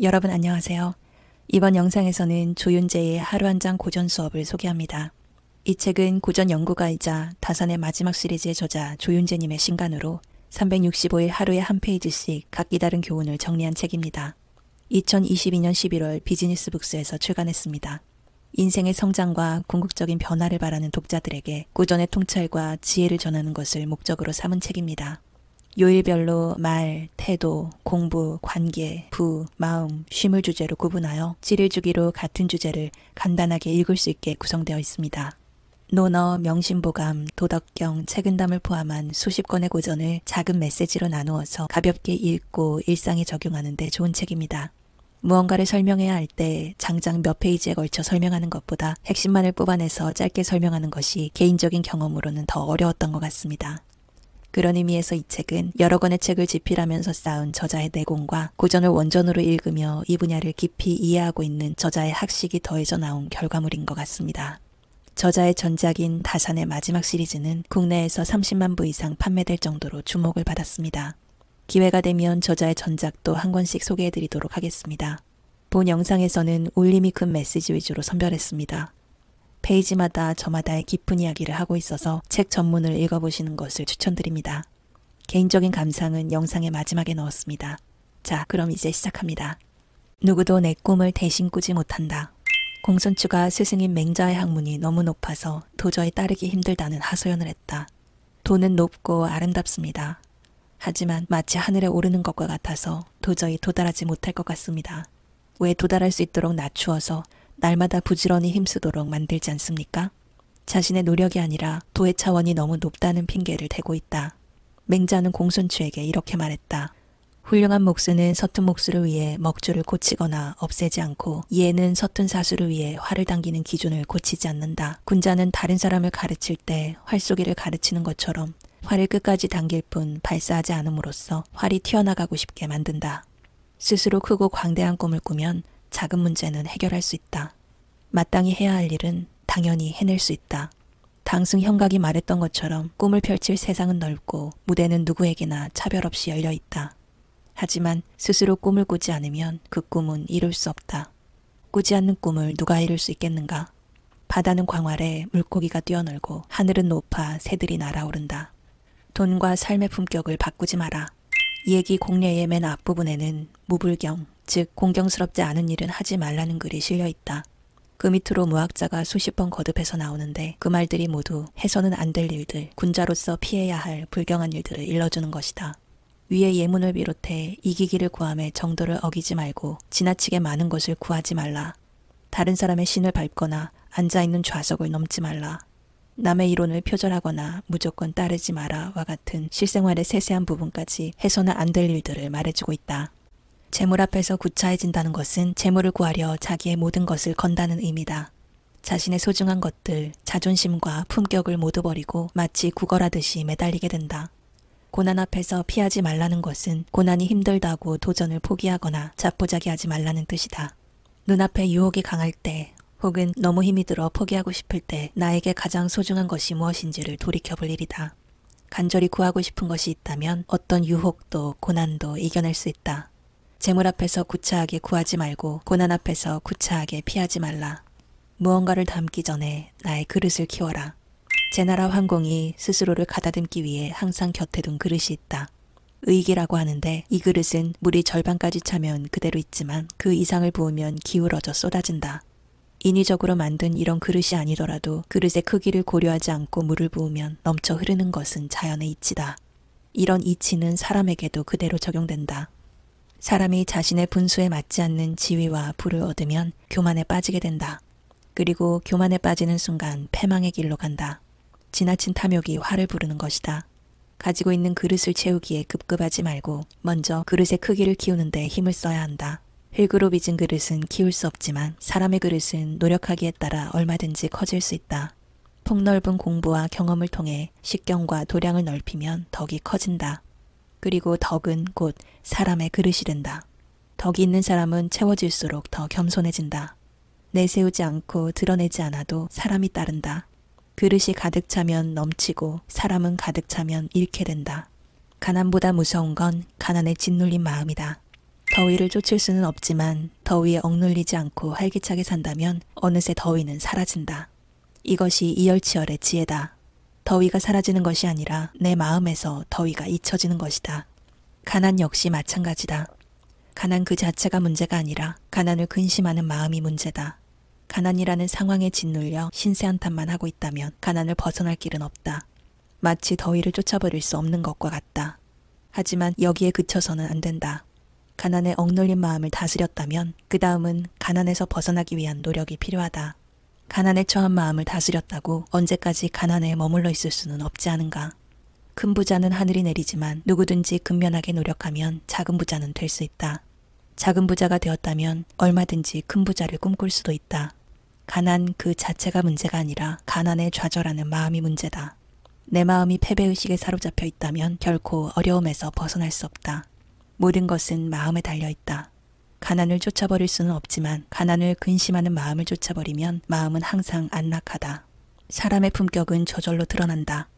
여러분 안녕하세요. 이번 영상에서는 조윤재의 하루 한 장 고전 수업을 소개합니다. 이 책은 고전 연구가이자 다산의 마지막 시리즈의 저자 조윤재님의 신간으로 365일 하루에 한 페이지씩 각기 다른 교훈을 정리한 책입니다. 2022년 11월 비즈니스북스에서 출간했습니다. 인생의 성장과 궁극적인 변화를 바라는 독자들에게 고전의 통찰과 지혜를 전하는 것을 목적으로 삼은 책입니다. 요일별로 말, 태도, 공부, 관계, 부, 마음, 쉼을 주제로 구분하여 찌를 주기로 같은 주제를 간단하게 읽을 수 있게 구성되어 있습니다. 논어, 명심보감, 도덕경, 책은담을 포함한 수십 권의 고전을 작은 메시지로 나누어서 가볍게 읽고 일상에 적용하는 데 좋은 책입니다. 무언가를 설명해야 할 때 장장 몇 페이지에 걸쳐 설명하는 것보다 핵심만을 뽑아내서 짧게 설명하는 것이 개인적인 경험으로는 더 어려웠던 것 같습니다. 그런 의미에서 이 책은 여러 권의 책을 집필하면서 쌓은 저자의 내공과 고전을 원전으로 읽으며 이 분야를 깊이 이해하고 있는 저자의 학식이 더해져 나온 결과물인 것 같습니다. 저자의 전작인 다산의 마지막 시리즈는 국내에서 30만 부 이상 판매될 정도로 주목을 받았습니다. 기회가 되면 저자의 전작도 한 권씩 소개해드리도록 하겠습니다. 본 영상에서는 울림이 큰 메시지 위주로 선별했습니다. 페이지마다 저마다의 깊은 이야기를 하고 있어서 책 전문을 읽어보시는 것을 추천드립니다. 개인적인 감상은 영상의 마지막에 넣었습니다. 자, 그럼 이제 시작합니다. 누구도 내 꿈을 대신 꾸지 못한다. 공손추가 스승인 맹자의 학문이 너무 높아서 도저히 따르기 힘들다는 하소연을 했다. 돈은 높고 아름답습니다. 하지만 마치 하늘에 오르는 것과 같아서 도저히 도달하지 못할 것 같습니다. 왜 도달할 수 있도록 낮추어서 날마다 부지런히 힘쓰도록 만들지 않습니까? 자신의 노력이 아니라 도의 차원이 너무 높다는 핑계를 대고 있다. 맹자는 공손추에게 이렇게 말했다. 훌륭한 목수는 서툰 목수를 위해 먹줄을 고치거나 없애지 않고 이해는 서툰 사수를 위해 활을 당기는 기준을 고치지 않는다. 군자는 다른 사람을 가르칠 때 활쏘기를 가르치는 것처럼 활을 끝까지 당길 뿐 발사하지 않음으로써 활이 튀어나가고 싶게 만든다. 스스로 크고 광대한 꿈을 꾸면 작은 문제는 해결할 수 있다. 마땅히 해야 할 일은 당연히 해낼 수 있다. 당승 형각이 말했던 것처럼 꿈을 펼칠 세상은 넓고 무대는 누구에게나 차별 없이 열려 있다. 하지만 스스로 꿈을 꾸지 않으면 그 꿈은 이룰 수 없다. 꾸지 않는 꿈을 누가 이룰 수 있겠는가? 바다는 광활해 물고기가 뛰어놀고 하늘은 높아 새들이 날아오른다. 돈과 삶의 품격을 바꾸지 마라. 이 얘기 공례의 맨 앞부분에는 무불경, 즉 공경스럽지 않은 일은 하지 말라는 글이 실려 있다. 그 밑으로 무학자가 수십 번 거듭해서 나오는데 그 말들이 모두 해서는 안 될 일들, 군자로서 피해야 할 불경한 일들을 일러주는 것이다. 위의 예문을 비롯해 이기기를 구함에 정도를 어기지 말고 지나치게 많은 것을 구하지 말라. 다른 사람의 신을 밟거나 앉아있는 좌석을 넘지 말라. 남의 이론을 표절하거나 무조건 따르지 마라와 같은 실생활의 세세한 부분까지 해서는 안 될 일들을 말해주고 있다. 재물 앞에서 구차해진다는 것은 재물을 구하려 자기의 모든 것을 건다는 의미다. 자신의 소중한 것들, 자존심과 품격을 모두 버리고 마치 구걸하듯이 매달리게 된다. 고난 앞에서 피하지 말라는 것은 고난이 힘들다고 도전을 포기하거나 자포자기하지 말라는 뜻이다. 눈앞에 유혹이 강할 때 혹은 너무 힘이 들어 포기하고 싶을 때 나에게 가장 소중한 것이 무엇인지를 돌이켜볼 일이다. 간절히 구하고 싶은 것이 있다면 어떤 유혹도 고난도 이겨낼 수 있다. 재물 앞에서 구차하게 구하지 말고 고난 앞에서 구차하게 피하지 말라. 무언가를 담기 전에 나의 그릇을 키워라. 제나라 황공이 스스로를 가다듬기 위해 항상 곁에 둔 그릇이 있다. 의기라고 하는데 이 그릇은 물이 절반까지 차면 그대로 있지만 그 이상을 부으면 기울어져 쏟아진다. 인위적으로 만든 이런 그릇이 아니더라도 그릇의 크기를 고려하지 않고 물을 부으면 넘쳐 흐르는 것은 자연의 이치다. 이런 이치는 사람에게도 그대로 적용된다. 사람이 자신의 분수에 맞지 않는 지위와 부를 얻으면 교만에 빠지게 된다. 그리고 교만에 빠지는 순간 패망의 길로 간다. 지나친 탐욕이 화를 부르는 것이다. 가지고 있는 그릇을 채우기에 급급하지 말고 먼저 그릇의 크기를 키우는 데 힘을 써야 한다. 흙으로 빚은 그릇은 키울 수 없지만 사람의 그릇은 노력하기에 따라 얼마든지 커질 수 있다. 폭넓은 공부와 경험을 통해 식견과 도량을 넓히면 덕이 커진다. 그리고 덕은 곧 사람의 그릇이 된다. 덕이 있는 사람은 채워질수록 더 겸손해진다. 내세우지 않고 드러내지 않아도 사람이 따른다. 그릇이 가득 차면 넘치고 사람은 가득 차면 잃게 된다. 가난보다 무서운 건 가난에 짓눌린 마음이다. 더위를 쫓을 수는 없지만 더위에 억눌리지 않고 활기차게 산다면 어느새 더위는 사라진다. 이것이 이열치열의 지혜다. 더위가 사라지는 것이 아니라 내 마음에서 더위가 잊혀지는 것이다. 가난 역시 마찬가지다. 가난 그 자체가 문제가 아니라 가난을 근심하는 마음이 문제다. 가난이라는 상황에 짓눌려 신세한탄만 하고 있다면 가난을 벗어날 길은 없다. 마치 더위를 쫓아버릴 수 없는 것과 같다. 하지만 여기에 그쳐서는 안 된다. 가난에 억눌린 마음을 다스렸다면 그 다음은 가난에서 벗어나기 위한 노력이 필요하다. 가난에 처한 마음을 다스렸다고 언제까지 가난에 머물러 있을 수는 없지 않은가. 큰 부자는 하늘이 내리지만 누구든지 근면하게 노력하면 작은 부자는 될 수 있다. 작은 부자가 되었다면 얼마든지 큰 부자를 꿈꿀 수도 있다. 가난 그 자체가 문제가 아니라 가난에 좌절하는 마음이 문제다. 내 마음이 패배의식에 사로잡혀 있다면 결코 어려움에서 벗어날 수 없다. 모든 것은 마음에 달려있다. 가난을 쫓아버릴 수는 없지만 가난을 근심하는 마음을 쫓아버리면 마음은 항상 안락하다. 사람의 품격은 저절로 드러난다.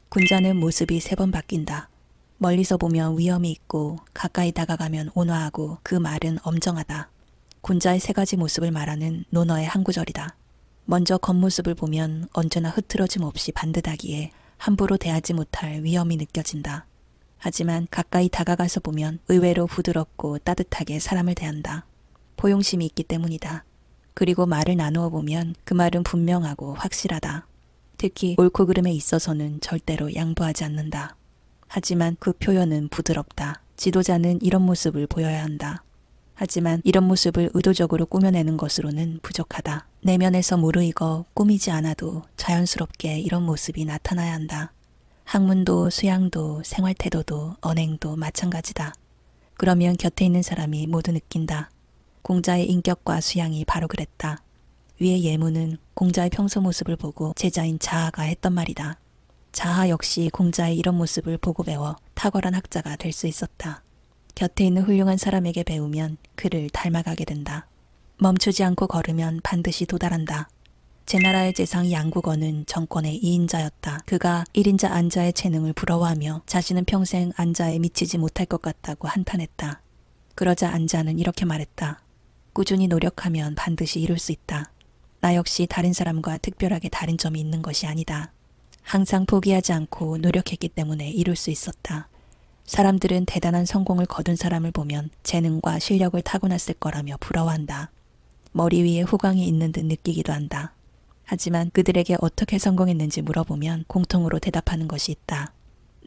군자는 모습이 3번 바뀐다. 멀리서 보면 위험이 있고 가까이 다가가면 온화하고 그 말은 엄정하다. 군자의 3가지 모습을 말하는 논어의 한 구절이다. 먼저 겉모습을 보면 언제나 흐트러짐 없이 반듯하기에 함부로 대하지 못할 위험이 느껴진다. 하지만 가까이 다가가서 보면 의외로 부드럽고 따뜻하게 사람을 대한다. 포용심이 있기 때문이다. 그리고 말을 나누어 보면 그 말은 분명하고 확실하다. 특히 옳고 그름에 있어서는 절대로 양보하지 않는다. 하지만 그 표현은 부드럽다. 지도자는 이런 모습을 보여야 한다. 하지만 이런 모습을 의도적으로 꾸며내는 것으로는 부족하다. 내면에서 무르익어 꾸미지 않아도 자연스럽게 이런 모습이 나타나야 한다. 학문도 수양도 생활태도도 언행도 마찬가지다. 그러면 곁에 있는 사람이 모두 느낀다. 공자의 인격과 수양이 바로 그랬다. 위의 예문은 공자의 평소 모습을 보고 제자인 자하가 했던 말이다. 자하 역시 공자의 이런 모습을 보고 배워 탁월한 학자가 될 수 있었다. 곁에 있는 훌륭한 사람에게 배우면 그를 닮아가게 된다. 멈추지 않고 걸으면 반드시 도달한다. 제나라의 재상 양국어는 정권의 2인자였다. 그가 1인자 안자의 재능을 부러워하며 자신은 평생 안자에 미치지 못할 것 같다고 한탄했다. 그러자 안자는 이렇게 말했다. 꾸준히 노력하면 반드시 이룰 수 있다. 나 역시 다른 사람과 특별하게 다른 점이 있는 것이 아니다. 항상 포기하지 않고 노력했기 때문에 이룰 수 있었다. 사람들은 대단한 성공을 거둔 사람을 보면 재능과 실력을 타고났을 거라며 부러워한다. 머리 위에 후광이 있는 듯 느끼기도 한다. 하지만 그들에게 어떻게 성공했는지 물어보면 공통으로 대답하는 것이 있다.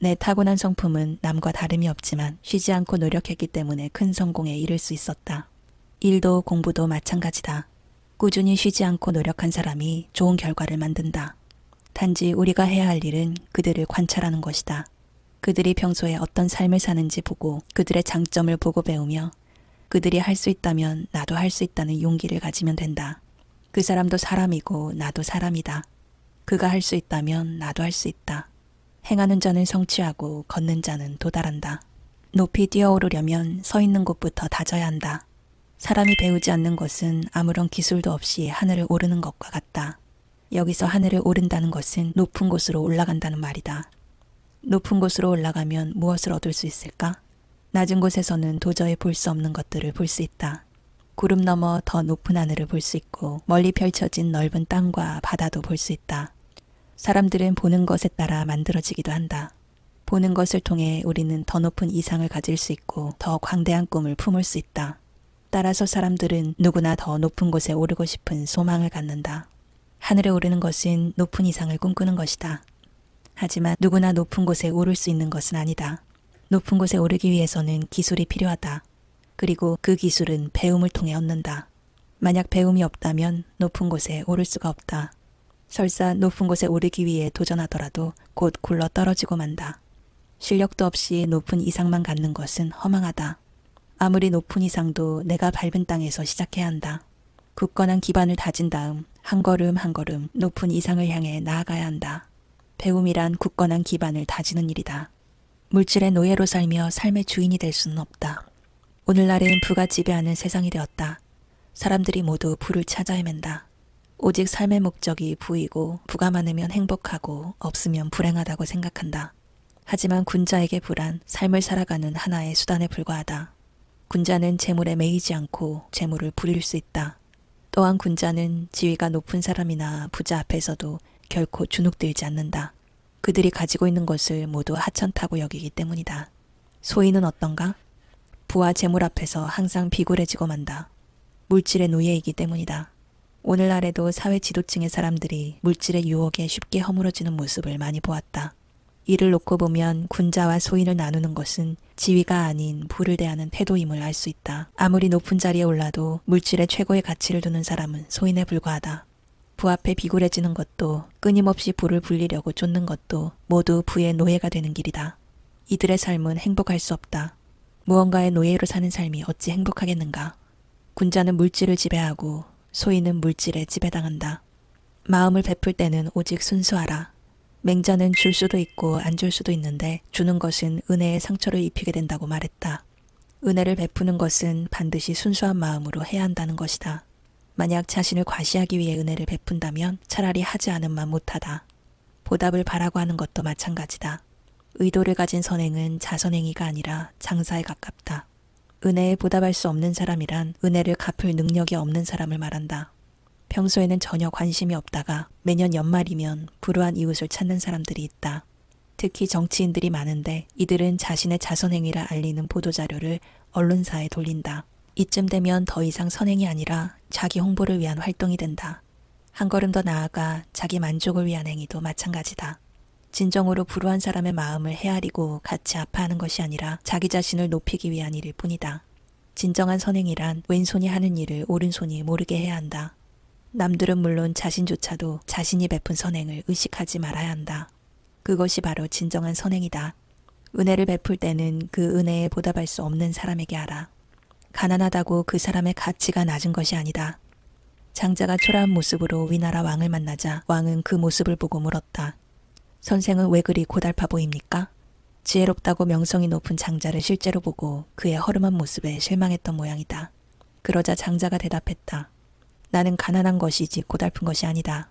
내 타고난 성품은 남과 다름이 없지만 쉬지 않고 노력했기 때문에 큰 성공에 이를 수 있었다. 일도 공부도 마찬가지다. 꾸준히 쉬지 않고 노력한 사람이 좋은 결과를 만든다. 단지 우리가 해야 할 일은 그들을 관찰하는 것이다. 그들이 평소에 어떤 삶을 사는지 보고 그들의 장점을 보고 배우며 그들이 할 수 있다면 나도 할 수 있다는 용기를 가지면 된다. 그 사람도 사람이고 나도 사람이다. 그가 할 수 있다면 나도 할 수 있다. 행하는 자는 성취하고 걷는 자는 도달한다. 높이 뛰어오르려면 서 있는 곳부터 다져야 한다. 사람이 배우지 않는 것은 아무런 기술도 없이 하늘을 오르는 것과 같다. 여기서 하늘을 오른다는 것은 높은 곳으로 올라간다는 말이다. 높은 곳으로 올라가면 무엇을 얻을 수 있을까? 낮은 곳에서는 도저히 볼 수 없는 것들을 볼 수 있다. 구름 너머 더 높은 하늘을 볼 수 있고 멀리 펼쳐진 넓은 땅과 바다도 볼 수 있다. 사람들은 보는 것에 따라 만들어지기도 한다. 보는 것을 통해 우리는 더 높은 이상을 가질 수 있고 더 광대한 꿈을 품을 수 있다. 따라서 사람들은 누구나 더 높은 곳에 오르고 싶은 소망을 갖는다. 하늘에 오르는 것은 높은 이상을 꿈꾸는 것이다. 하지만 누구나 높은 곳에 오를 수 있는 것은 아니다. 높은 곳에 오르기 위해서는 기술이 필요하다. 그리고 그 기술은 배움을 통해 얻는다. 만약 배움이 없다면 높은 곳에 오를 수가 없다. 설사 높은 곳에 오르기 위해 도전하더라도 곧 굴러 떨어지고 만다. 실력도 없이 높은 이상만 갖는 것은 허망하다. 아무리 높은 이상도 내가 밟은 땅에서 시작해야 한다. 굳건한 기반을 다진 다음 한 걸음 한 걸음 높은 이상을 향해 나아가야 한다. 배움이란 굳건한 기반을 다지는 일이다. 물질의 노예로 살며 삶의 주인이 될 수는 없다. 오늘날은 부가 지배하는 세상이 되었다. 사람들이 모두 부를 찾아 헤맨다. 오직 삶의 목적이 부이고 부가 많으면 행복하고 없으면 불행하다고 생각한다. 하지만 군자에게 부란 삶을 살아가는 하나의 수단에 불과하다. 군자는 재물에 매이지 않고 재물을 부릴 수 있다. 또한 군자는 지위가 높은 사람이나 부자 앞에서도 결코 주눅들지 않는다. 그들이 가지고 있는 것을 모두 하찮다고 여기기 때문이다. 소인은 어떤가? 부와 재물 앞에서 항상 비굴해지고 만다. 물질의 노예이기 때문이다. 오늘날에도 사회 지도층의 사람들이 물질의 유혹에 쉽게 허물어지는 모습을 많이 보았다. 이를 놓고 보면 군자와 소인을 나누는 것은 지위가 아닌 부를 대하는 태도임을 알 수 있다. 아무리 높은 자리에 올라도 물질에 최고의 가치를 두는 사람은 소인에 불과하다. 부 앞에 비굴해지는 것도 끊임없이 부를 불리려고 쫓는 것도 모두 부의 노예가 되는 길이다. 이들의 삶은 행복할 수 없다. 무언가의 노예로 사는 삶이 어찌 행복하겠는가. 군자는 물질을 지배하고 소인은 물질에 지배당한다. 마음을 베풀 때는 오직 순수하라. 맹자는 줄 수도 있고 안 줄 수도 있는데 주는 것은 은혜에 상처를 입히게 된다고 말했다. 은혜를 베푸는 것은 반드시 순수한 마음으로 해야 한다는 것이다. 만약 자신을 과시하기 위해 은혜를 베푼다면 차라리 하지 않음만 못하다. 보답을 바라고 하는 것도 마찬가지다. 의도를 가진 선행은 자선행위가 아니라 장사에 가깝다. 은혜에 보답할 수 없는 사람이란 은혜를 갚을 능력이 없는 사람을 말한다. 평소에는 전혀 관심이 없다가 매년 연말이면 불우한 이웃을 찾는 사람들이 있다. 특히 정치인들이 많은데 이들은 자신의 자선행위를 알리는 보도자료를 언론사에 돌린다. 이쯤 되면 더 이상 선행이 아니라 자기 홍보를 위한 활동이 된다. 한 걸음 더 나아가 자기 만족을 위한 행위도 마찬가지다. 진정으로 불우한 사람의 마음을 헤아리고 같이 아파하는 것이 아니라 자기 자신을 높이기 위한 일일 뿐이다. 진정한 선행이란 왼손이 하는 일을 오른손이 모르게 해야 한다. 남들은 물론 자신조차도 자신이 베푼 선행을 의식하지 말아야 한다. 그것이 바로 진정한 선행이다. 은혜를 베풀 때는 그 은혜에 보답할 수 없는 사람에게 하라. 가난하다고 그 사람의 가치가 낮은 것이 아니다. 장자가 초라한 모습으로 위나라 왕을 만나자 왕은 그 모습을 보고 물었다. 선생은 왜 그리 고달파 보입니까? 지혜롭다고 명성이 높은 장자를 실제로 보고 그의 허름한 모습에 실망했던 모양이다. 그러자 장자가 대답했다. 나는 가난한 것이지 고달픈 것이 아니다.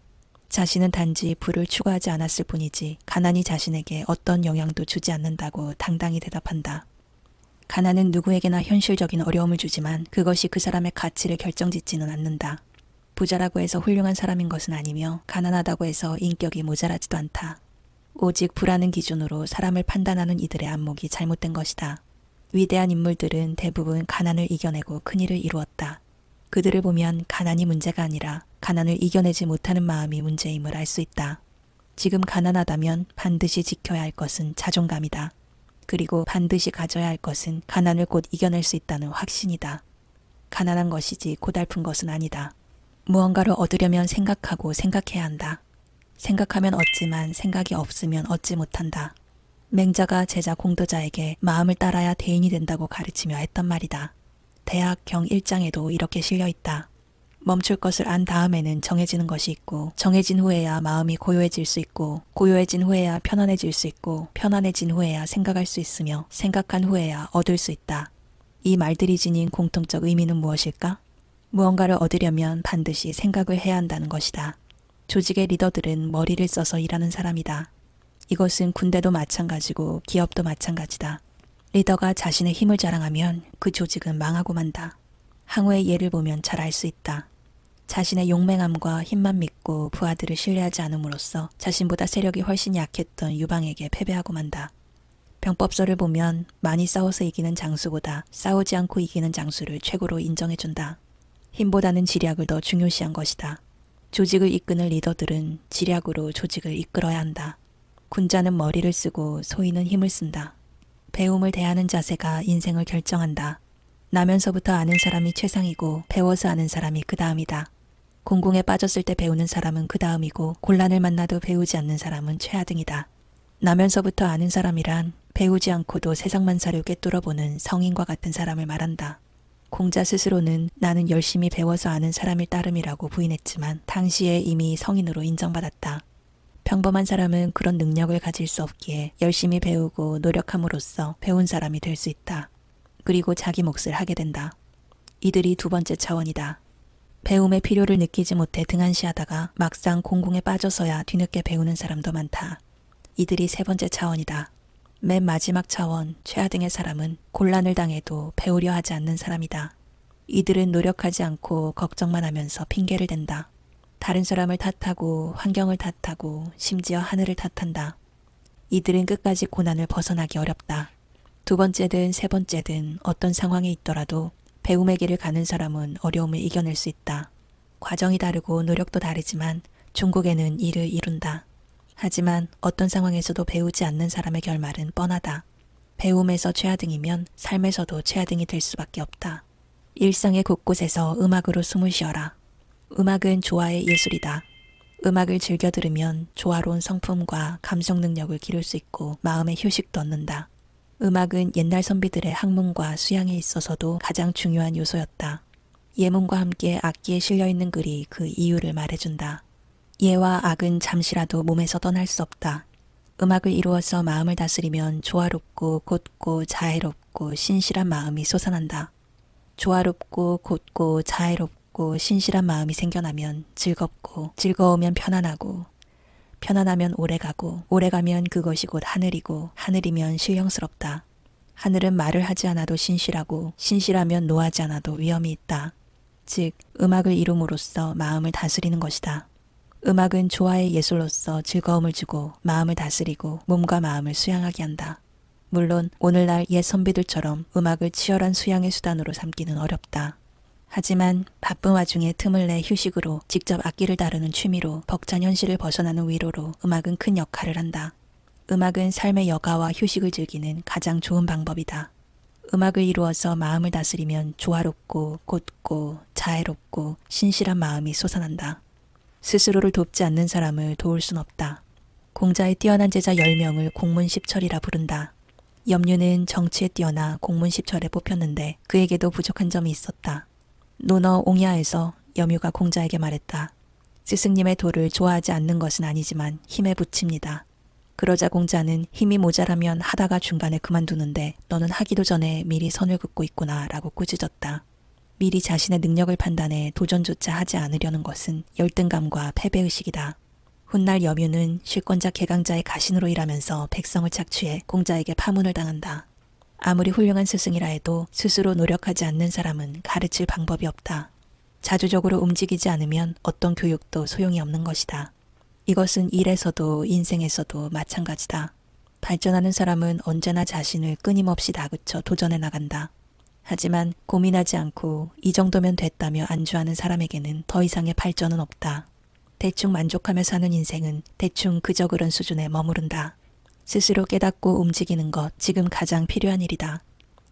자신은 단지 부를 추구하지 않았을 뿐이지 가난이 자신에게 어떤 영향도 주지 않는다고 당당히 대답한다. 가난은 누구에게나 현실적인 어려움을 주지만 그것이 그 사람의 가치를 결정짓지는 않는다. 부자라고 해서 훌륭한 사람인 것은 아니며 가난하다고 해서 인격이 모자라지도 않다. 오직 부라는 기준으로 사람을 판단하는 이들의 안목이 잘못된 것이다. 위대한 인물들은 대부분 가난을 이겨내고 큰일을 이루었다. 그들을 보면 가난이 문제가 아니라 가난을 이겨내지 못하는 마음이 문제임을 알 수 있다. 지금 가난하다면 반드시 지켜야 할 것은 자존감이다. 그리고 반드시 가져야 할 것은 가난을 곧 이겨낼 수 있다는 확신이다. 가난한 것이지 고달픈 것은 아니다. 무언가를 얻으려면 생각하고 생각해야 한다. 생각하면 얻지만 생각이 없으면 얻지 못한다. 맹자가 제자 공도자에게 마음을 따라야 대인이 된다고 가르치며 했던 말이다. 대학 경 1장에도 이렇게 실려 있다. 멈출 것을 안 다음에는 정해지는 것이 있고 정해진 후에야 마음이 고요해질 수 있고 고요해진 후에야 편안해질 수 있고 편안해진 후에야 생각할 수 있으며 생각한 후에야 얻을 수 있다. 이 말들이 지닌 공통적 의미는 무엇일까? 무언가를 얻으려면 반드시 생각을 해야 한다는 것이다. 조직의 리더들은 머리를 써서 일하는 사람이다. 이것은 군대도 마찬가지고 기업도 마찬가지다. 리더가 자신의 힘을 자랑하면 그 조직은 망하고 만다. 항우의 예를 보면 잘 알 수 있다. 자신의 용맹함과 힘만 믿고 부하들을 신뢰하지 않음으로써 자신보다 세력이 훨씬 약했던 유방에게 패배하고 만다. 병법서를 보면 많이 싸워서 이기는 장수보다 싸우지 않고 이기는 장수를 최고로 인정해준다. 힘보다는 지략을 더 중요시한 것이다. 조직을 이끄는 리더들은 지략으로 조직을 이끌어야 한다. 군자는 머리를 쓰고 소인은 힘을 쓴다. 배움을 대하는 자세가 인생을 결정한다. 나면서부터 아는 사람이 최상이고 배워서 아는 사람이 그 다음이다. 공공에 빠졌을 때 배우는 사람은 그 다음이고 곤란을 만나도 배우지 않는 사람은 최하등이다. 나면서부터 아는 사람이란 배우지 않고도 세상만사를 꿰뚫어보는 성인과 같은 사람을 말한다. 공자 스스로는 나는 열심히 배워서 아는 사람일 따름이라고 부인했지만 당시에 이미 성인으로 인정받았다. 평범한 사람은 그런 능력을 가질 수 없기에 열심히 배우고 노력함으로써 배운 사람이 될 수 있다. 그리고 자기 몫을 하게 된다. 이들이 두 번째 차원이다. 배움의 필요를 느끼지 못해 등한시하다가 막상 공공에 빠져서야 뒤늦게 배우는 사람도 많다. 이들이 세 번째 차원이다. 맨 마지막 차원, 최하등의 사람은 곤란을 당해도 배우려 하지 않는 사람이다. 이들은 노력하지 않고 걱정만 하면서 핑계를 댄다. 다른 사람을 탓하고 환경을 탓하고 심지어 하늘을 탓한다. 이들은 끝까지 고난을 벗어나기 어렵다. 두 번째든 세 번째든 어떤 상황에 있더라도 배움의 길을 가는 사람은 어려움을 이겨낼 수 있다. 과정이 다르고 노력도 다르지만 종국에는 이를 이룬다. 하지만 어떤 상황에서도 배우지 않는 사람의 결말은 뻔하다. 배움에서 최하등이면 삶에서도 최하등이 될 수밖에 없다. 일상의 곳곳에서 음악으로 숨을 쉬어라. 음악은 조화의 예술이다. 음악을 즐겨 들으면 조화로운 성품과 감성 능력을 기를 수 있고 마음의 휴식도 얻는다. 음악은 옛날 선비들의 학문과 수양에 있어서도 가장 중요한 요소였다. 예문과 함께 악기에 실려있는 글이 그 이유를 말해준다. 예와 악은 잠시라도 몸에서 떠날 수 없다. 음악을 이루어서 마음을 다스리면 조화롭고 곧고 자애롭고 신실한 마음이 솟아난다. 조화롭고 곧고 자애롭고 신실한 마음이 생겨나면 즐겁고 즐거우면 편안하고 편안하면 오래가고 오래가면 그것이 곧 하늘이고 하늘이면 신령스럽다. 하늘은 말을 하지 않아도 신실하고 신실하면 노하지 않아도 위엄이 있다. 즉 음악을 이룸으로써 마음을 다스리는 것이다. 음악은 조화의 예술로서 즐거움을 주고 마음을 다스리고 몸과 마음을 수양하게 한다. 물론 오늘날 옛 선비들처럼 음악을 치열한 수양의 수단으로 삼기는 어렵다. 하지만 바쁜 와중에 틈을 내 휴식으로 직접 악기를 다루는 취미로 벅찬 현실을 벗어나는 위로로 음악은 큰 역할을 한다. 음악은 삶의 여가와 휴식을 즐기는 가장 좋은 방법이다. 음악을 이루어서 마음을 다스리면 조화롭고 곧고 자애롭고 신실한 마음이 솟아난다. 스스로를 돕지 않는 사람을 도울 순 없다. 공자의 뛰어난 제자 10명을 공문십철이라 부른다. 염류는 정치에 뛰어나 공문십철에 뽑혔는데 그에게도 부족한 점이 있었다. 논어 옹야에서 염유가 공자에게 말했다. 스승님의 도를 좋아하지 않는 것은 아니지만 힘에 부칩니다. 그러자 공자는 힘이 모자라면 하다가 중간에 그만두는데 너는 하기도 전에 미리 선을 긋고 있구나 라고 꾸짖었다. 미리 자신의 능력을 판단해 도전조차 하지 않으려는 것은 열등감과 패배의식이다. 훗날 염유는 실권자 개강자의 가신으로 일하면서 백성을 착취해 공자에게 파문을 당한다. 아무리 훌륭한 스승이라 해도 스스로 노력하지 않는 사람은 가르칠 방법이 없다. 자주적으로 움직이지 않으면 어떤 교육도 소용이 없는 것이다. 이것은 일에서도 인생에서도 마찬가지다. 발전하는 사람은 언제나 자신을 끊임없이 다그쳐 도전해 나간다. 하지만 고민하지 않고 이 정도면 됐다며 안주하는 사람에게는 더 이상의 발전은 없다. 대충 만족하며 사는 인생은 대충 그저 그런 수준에 머무른다. 스스로 깨닫고 움직이는 것 지금 가장 필요한 일이다.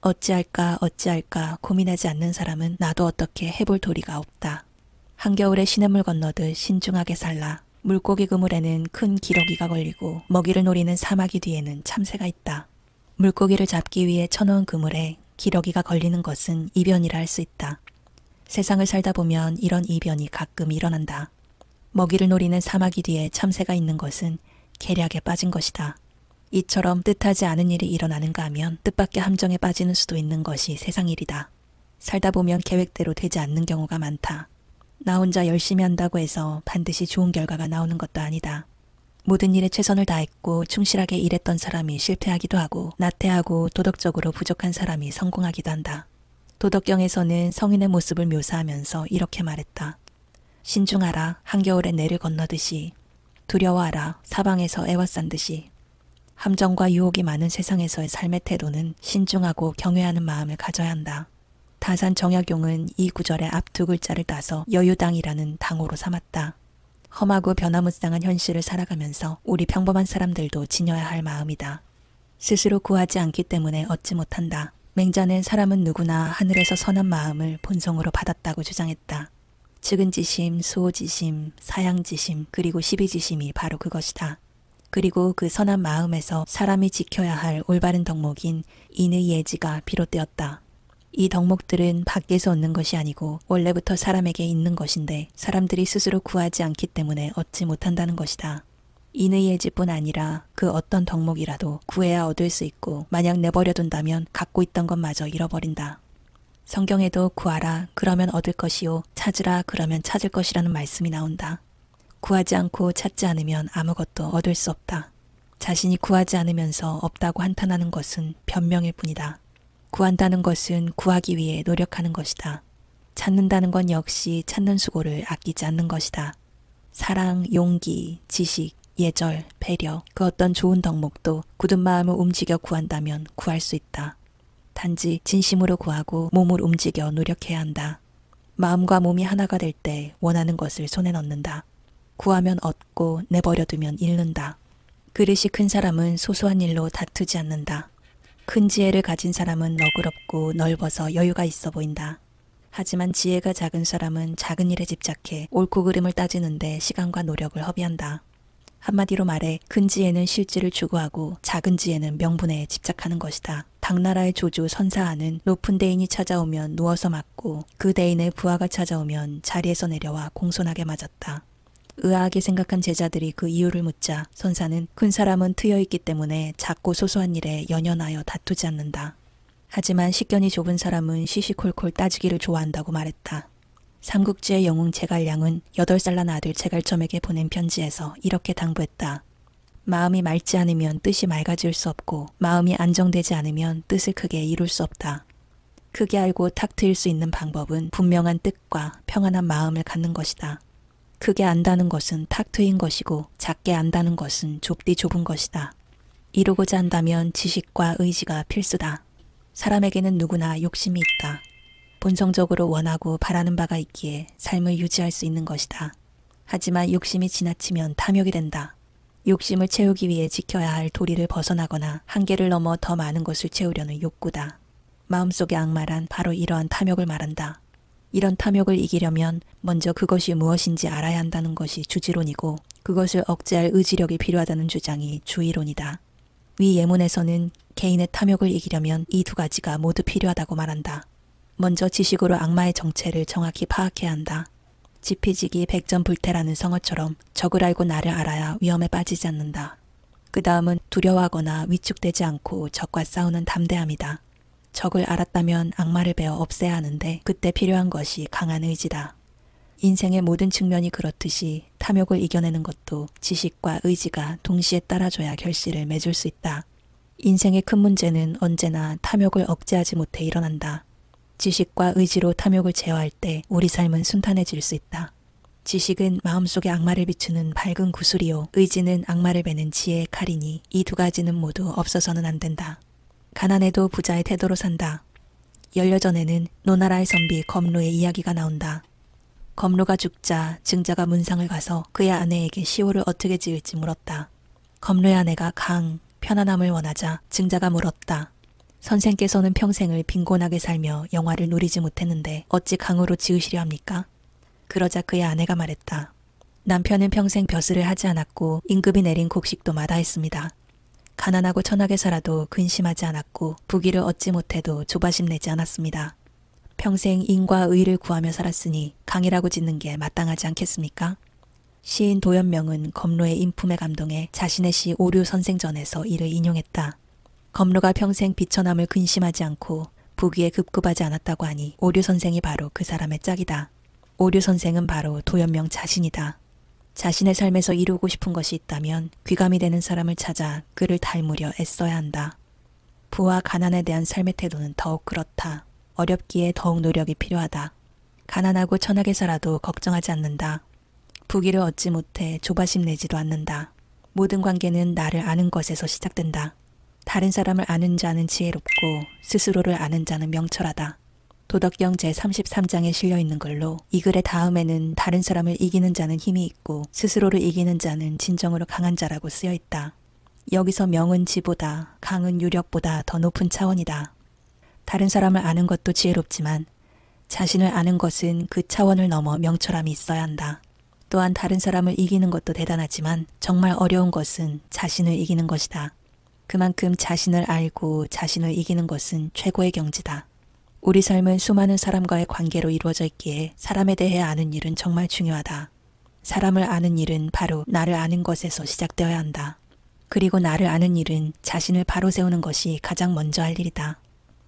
어찌할까 고민하지 않는 사람은 나도 어떻게 해볼 도리가 없다. 한겨울에 시냇물 건너듯 신중하게 살라. 물고기 그물에는 큰 기러기가 걸리고 먹이를 노리는 사마귀 뒤에는 참새가 있다. 물고기를 잡기 위해 쳐놓은 그물에 기러기가 걸리는 것은 이변이라 할 수 있다. 세상을 살다 보면 이런 이변이 가끔 일어난다. 먹이를 노리는 사마귀 뒤에 참새가 있는 것은 계략에 빠진 것이다. 이처럼 뜻하지 않은 일이 일어나는가 하면 뜻밖의 함정에 빠지는 수도 있는 것이 세상 일이다. 살다 보면 계획대로 되지 않는 경우가 많다. 나 혼자 열심히 한다고 해서 반드시 좋은 결과가 나오는 것도 아니다. 모든 일에 최선을 다했고 충실하게 일했던 사람이 실패하기도 하고 나태하고 도덕적으로 부족한 사람이 성공하기도 한다. 도덕경에서는 성인의 모습을 묘사하면서 이렇게 말했다. 신중하라 한겨울에 내를 건너듯이 두려워하라 사방에서 애워싼 듯이 함정과 유혹이 많은 세상에서의 삶의 태도는 신중하고 경외하는 마음을 가져야 한다. 다산 정약용은 이 구절의 앞 두 글자를 따서 여유당이라는 당호로 삼았다. 험하고 변화무쌍한 현실을 살아가면서 우리 평범한 사람들도 지녀야 할 마음이다. 스스로 구하지 않기 때문에 얻지 못한다. 맹자는 사람은 누구나 하늘에서 선한 마음을 본성으로 받았다고 주장했다. 측은지심, 수호지심, 사양지심, 그리고 시비지심이 바로 그것이다. 그리고 그 선한 마음에서 사람이 지켜야 할 올바른 덕목인 인의 예지가 비롯되었다. 이 덕목들은 밖에서 얻는 것이 아니고 원래부터 사람에게 있는 것인데 사람들이 스스로 구하지 않기 때문에 얻지 못한다는 것이다. 인의 예지뿐 아니라 그 어떤 덕목이라도 구해야 얻을 수 있고 만약 내버려둔다면 갖고 있던 것마저 잃어버린다. 성경에도 구하라 그러면 얻을 것이요 찾으라 그러면 찾을 것이라는 말씀이 나온다. 구하지 않고 찾지 않으면 아무것도 얻을 수 없다. 자신이 구하지 않으면서 없다고 한탄하는 것은 변명일 뿐이다. 구한다는 것은 구하기 위해 노력하는 것이다. 찾는다는 건 역시 찾는 수고를 아끼지 않는 것이다. 사랑, 용기, 지식, 예절, 배려, 그 어떤 좋은 덕목도 굳은 마음을 움직여 구한다면 구할 수 있다. 단지 진심으로 구하고 몸을 움직여 노력해야 한다. 마음과 몸이 하나가 될 때 원하는 것을 손에 넣는다. 구하면 얻고 내버려두면 잃는다. 그릇이 큰 사람은 소소한 일로 다투지 않는다. 큰 지혜를 가진 사람은 너그럽고 넓어서 여유가 있어 보인다. 하지만 지혜가 작은 사람은 작은 일에 집착해 옳고 그름을 따지는데 시간과 노력을 허비한다. 한마디로 말해 큰 지혜는 실질을 추구하고 작은 지혜는 명분에 집착하는 것이다. 당나라의 조주 선사하는 높은 대인이 찾아오면 누워서 맞고 그 대인의 부하가 찾아오면 자리에서 내려와 공손하게 맞았다. 의아하게 생각한 제자들이 그 이유를 묻자 선사는 큰 사람은 트여있기 때문에 작고 소소한 일에 연연하여 다투지 않는다. 하지만 식견이 좁은 사람은 시시콜콜 따지기를 좋아한다고 말했다. 삼국지의 영웅 제갈량은 8살 난 아들 제갈점에게 보낸 편지에서 이렇게 당부했다. 마음이 맑지 않으면 뜻이 맑아질 수 없고 마음이 안정되지 않으면 뜻을 크게 이룰 수 없다. 크게 알고 탁 트일 수 있는 방법은 분명한 뜻과 평안한 마음을 갖는 것이다. 크게 안다는 것은 탁 트인 것이고 작게 안다는 것은 좁디 좁은 것이다. 이루고자 한다면 지식과 의지가 필수다. 사람에게는 누구나 욕심이 있다. 본성적으로 원하고 바라는 바가 있기에 삶을 유지할 수 있는 것이다. 하지만 욕심이 지나치면 탐욕이 된다. 욕심을 채우기 위해 지켜야 할 도리를 벗어나거나 한계를 넘어 더 많은 것을 채우려는 욕구다. 마음속의 악마란 바로 이러한 탐욕을 말한다. 이런 탐욕을 이기려면 먼저 그것이 무엇인지 알아야 한다는 것이 주지론이고 그것을 억제할 의지력이 필요하다는 주장이 주의론이다. 위 예문에서는 개인의 탐욕을 이기려면 이 두 가지가 모두 필요하다고 말한다. 먼저 지식으로 악마의 정체를 정확히 파악해야 한다. 지피지기 백전불태라는 성어처럼 적을 알고 나를 알아야 위험에 빠지지 않는다. 그 다음은 두려워하거나 위축되지 않고 적과 싸우는 담대함이다. 적을 알았다면 악마를 베어 없애야 하는데 그때 필요한 것이 강한 의지다. 인생의 모든 측면이 그렇듯이 탐욕을 이겨내는 것도 지식과 의지가 동시에 따라줘야 결실을 맺을 수 있다. 인생의 큰 문제는 언제나 탐욕을 억제하지 못해 일어난다. 지식과 의지로 탐욕을 제어할 때 우리 삶은 순탄해질 수 있다. 지식은 마음속에 악마를 비추는 밝은 구슬이요 의지는 악마를 베는 지혜의 칼이니 이 두 가지는 모두 없어서는 안 된다. 가난해도 부자의 태도로 산다. 열려전에는 노나라의 선비 검로의 이야기가 나온다. 검로가 죽자 증자가 문상을 가서 그의 아내에게 시호를 어떻게 지을지 물었다. 검로의 아내가 편안함을 원하자 증자가 물었다. 선생께서는 평생을 빈곤하게 살며 영화를 누리지 못했는데 어찌 강으로 지으시려 합니까? 그러자 그의 아내가 말했다. 남편은 평생 벼슬을 하지 않았고 임금이 내린 곡식도 마다했습니다. 가난하고 천하게 살아도 근심하지 않았고 부귀를 얻지 못해도 조바심 내지 않았습니다. 평생 인과 의를 구하며 살았으니 강이라고 짓는 게 마땅하지 않겠습니까? 시인 도연명은 검로의 인품에 감동해 자신의 시 오류선생전에서 이를 인용했다. 검로가 평생 비천함을 근심하지 않고 부귀에 급급하지 않았다고 하니 오류선생이 바로 그 사람의 짝이다. 오류선생은 바로 도연명 자신이다. 자신의 삶에서 이루고 싶은 것이 있다면 귀감이 되는 사람을 찾아 그를 닮으려 애써야 한다. 부와 가난에 대한 삶의 태도는 더욱 그렇다. 어렵기에 더욱 노력이 필요하다. 가난하고 천하게 살아도 걱정하지 않는다. 부귀를 얻지 못해 조바심 내지도 않는다. 모든 관계는 나를 아는 것에서 시작된다. 다른 사람을 아는 자는 지혜롭고 스스로를 아는 자는 명철하다. 도덕경 제33장에 실려있는 글로 이 글의 다음에는 다른 사람을 이기는 자는 힘이 있고 스스로를 이기는 자는 진정으로 강한 자라고 쓰여있다. 여기서 명은 지보다 강은 유력보다 더 높은 차원이다. 다른 사람을 아는 것도 지혜롭지만 자신을 아는 것은 그 차원을 넘어 명철함이 있어야 한다. 또한 다른 사람을 이기는 것도 대단하지만 정말 어려운 것은 자신을 이기는 것이다. 그만큼 자신을 알고 자신을 이기는 것은 최고의 경지다. 우리 삶은 수많은 사람과의 관계로 이루어져 있기에 사람에 대해 아는 일은 정말 중요하다. 사람을 아는 일은 바로 나를 아는 것에서 시작되어야 한다. 그리고 나를 아는 일은 자신을 바로 세우는 것이 가장 먼저 할 일이다.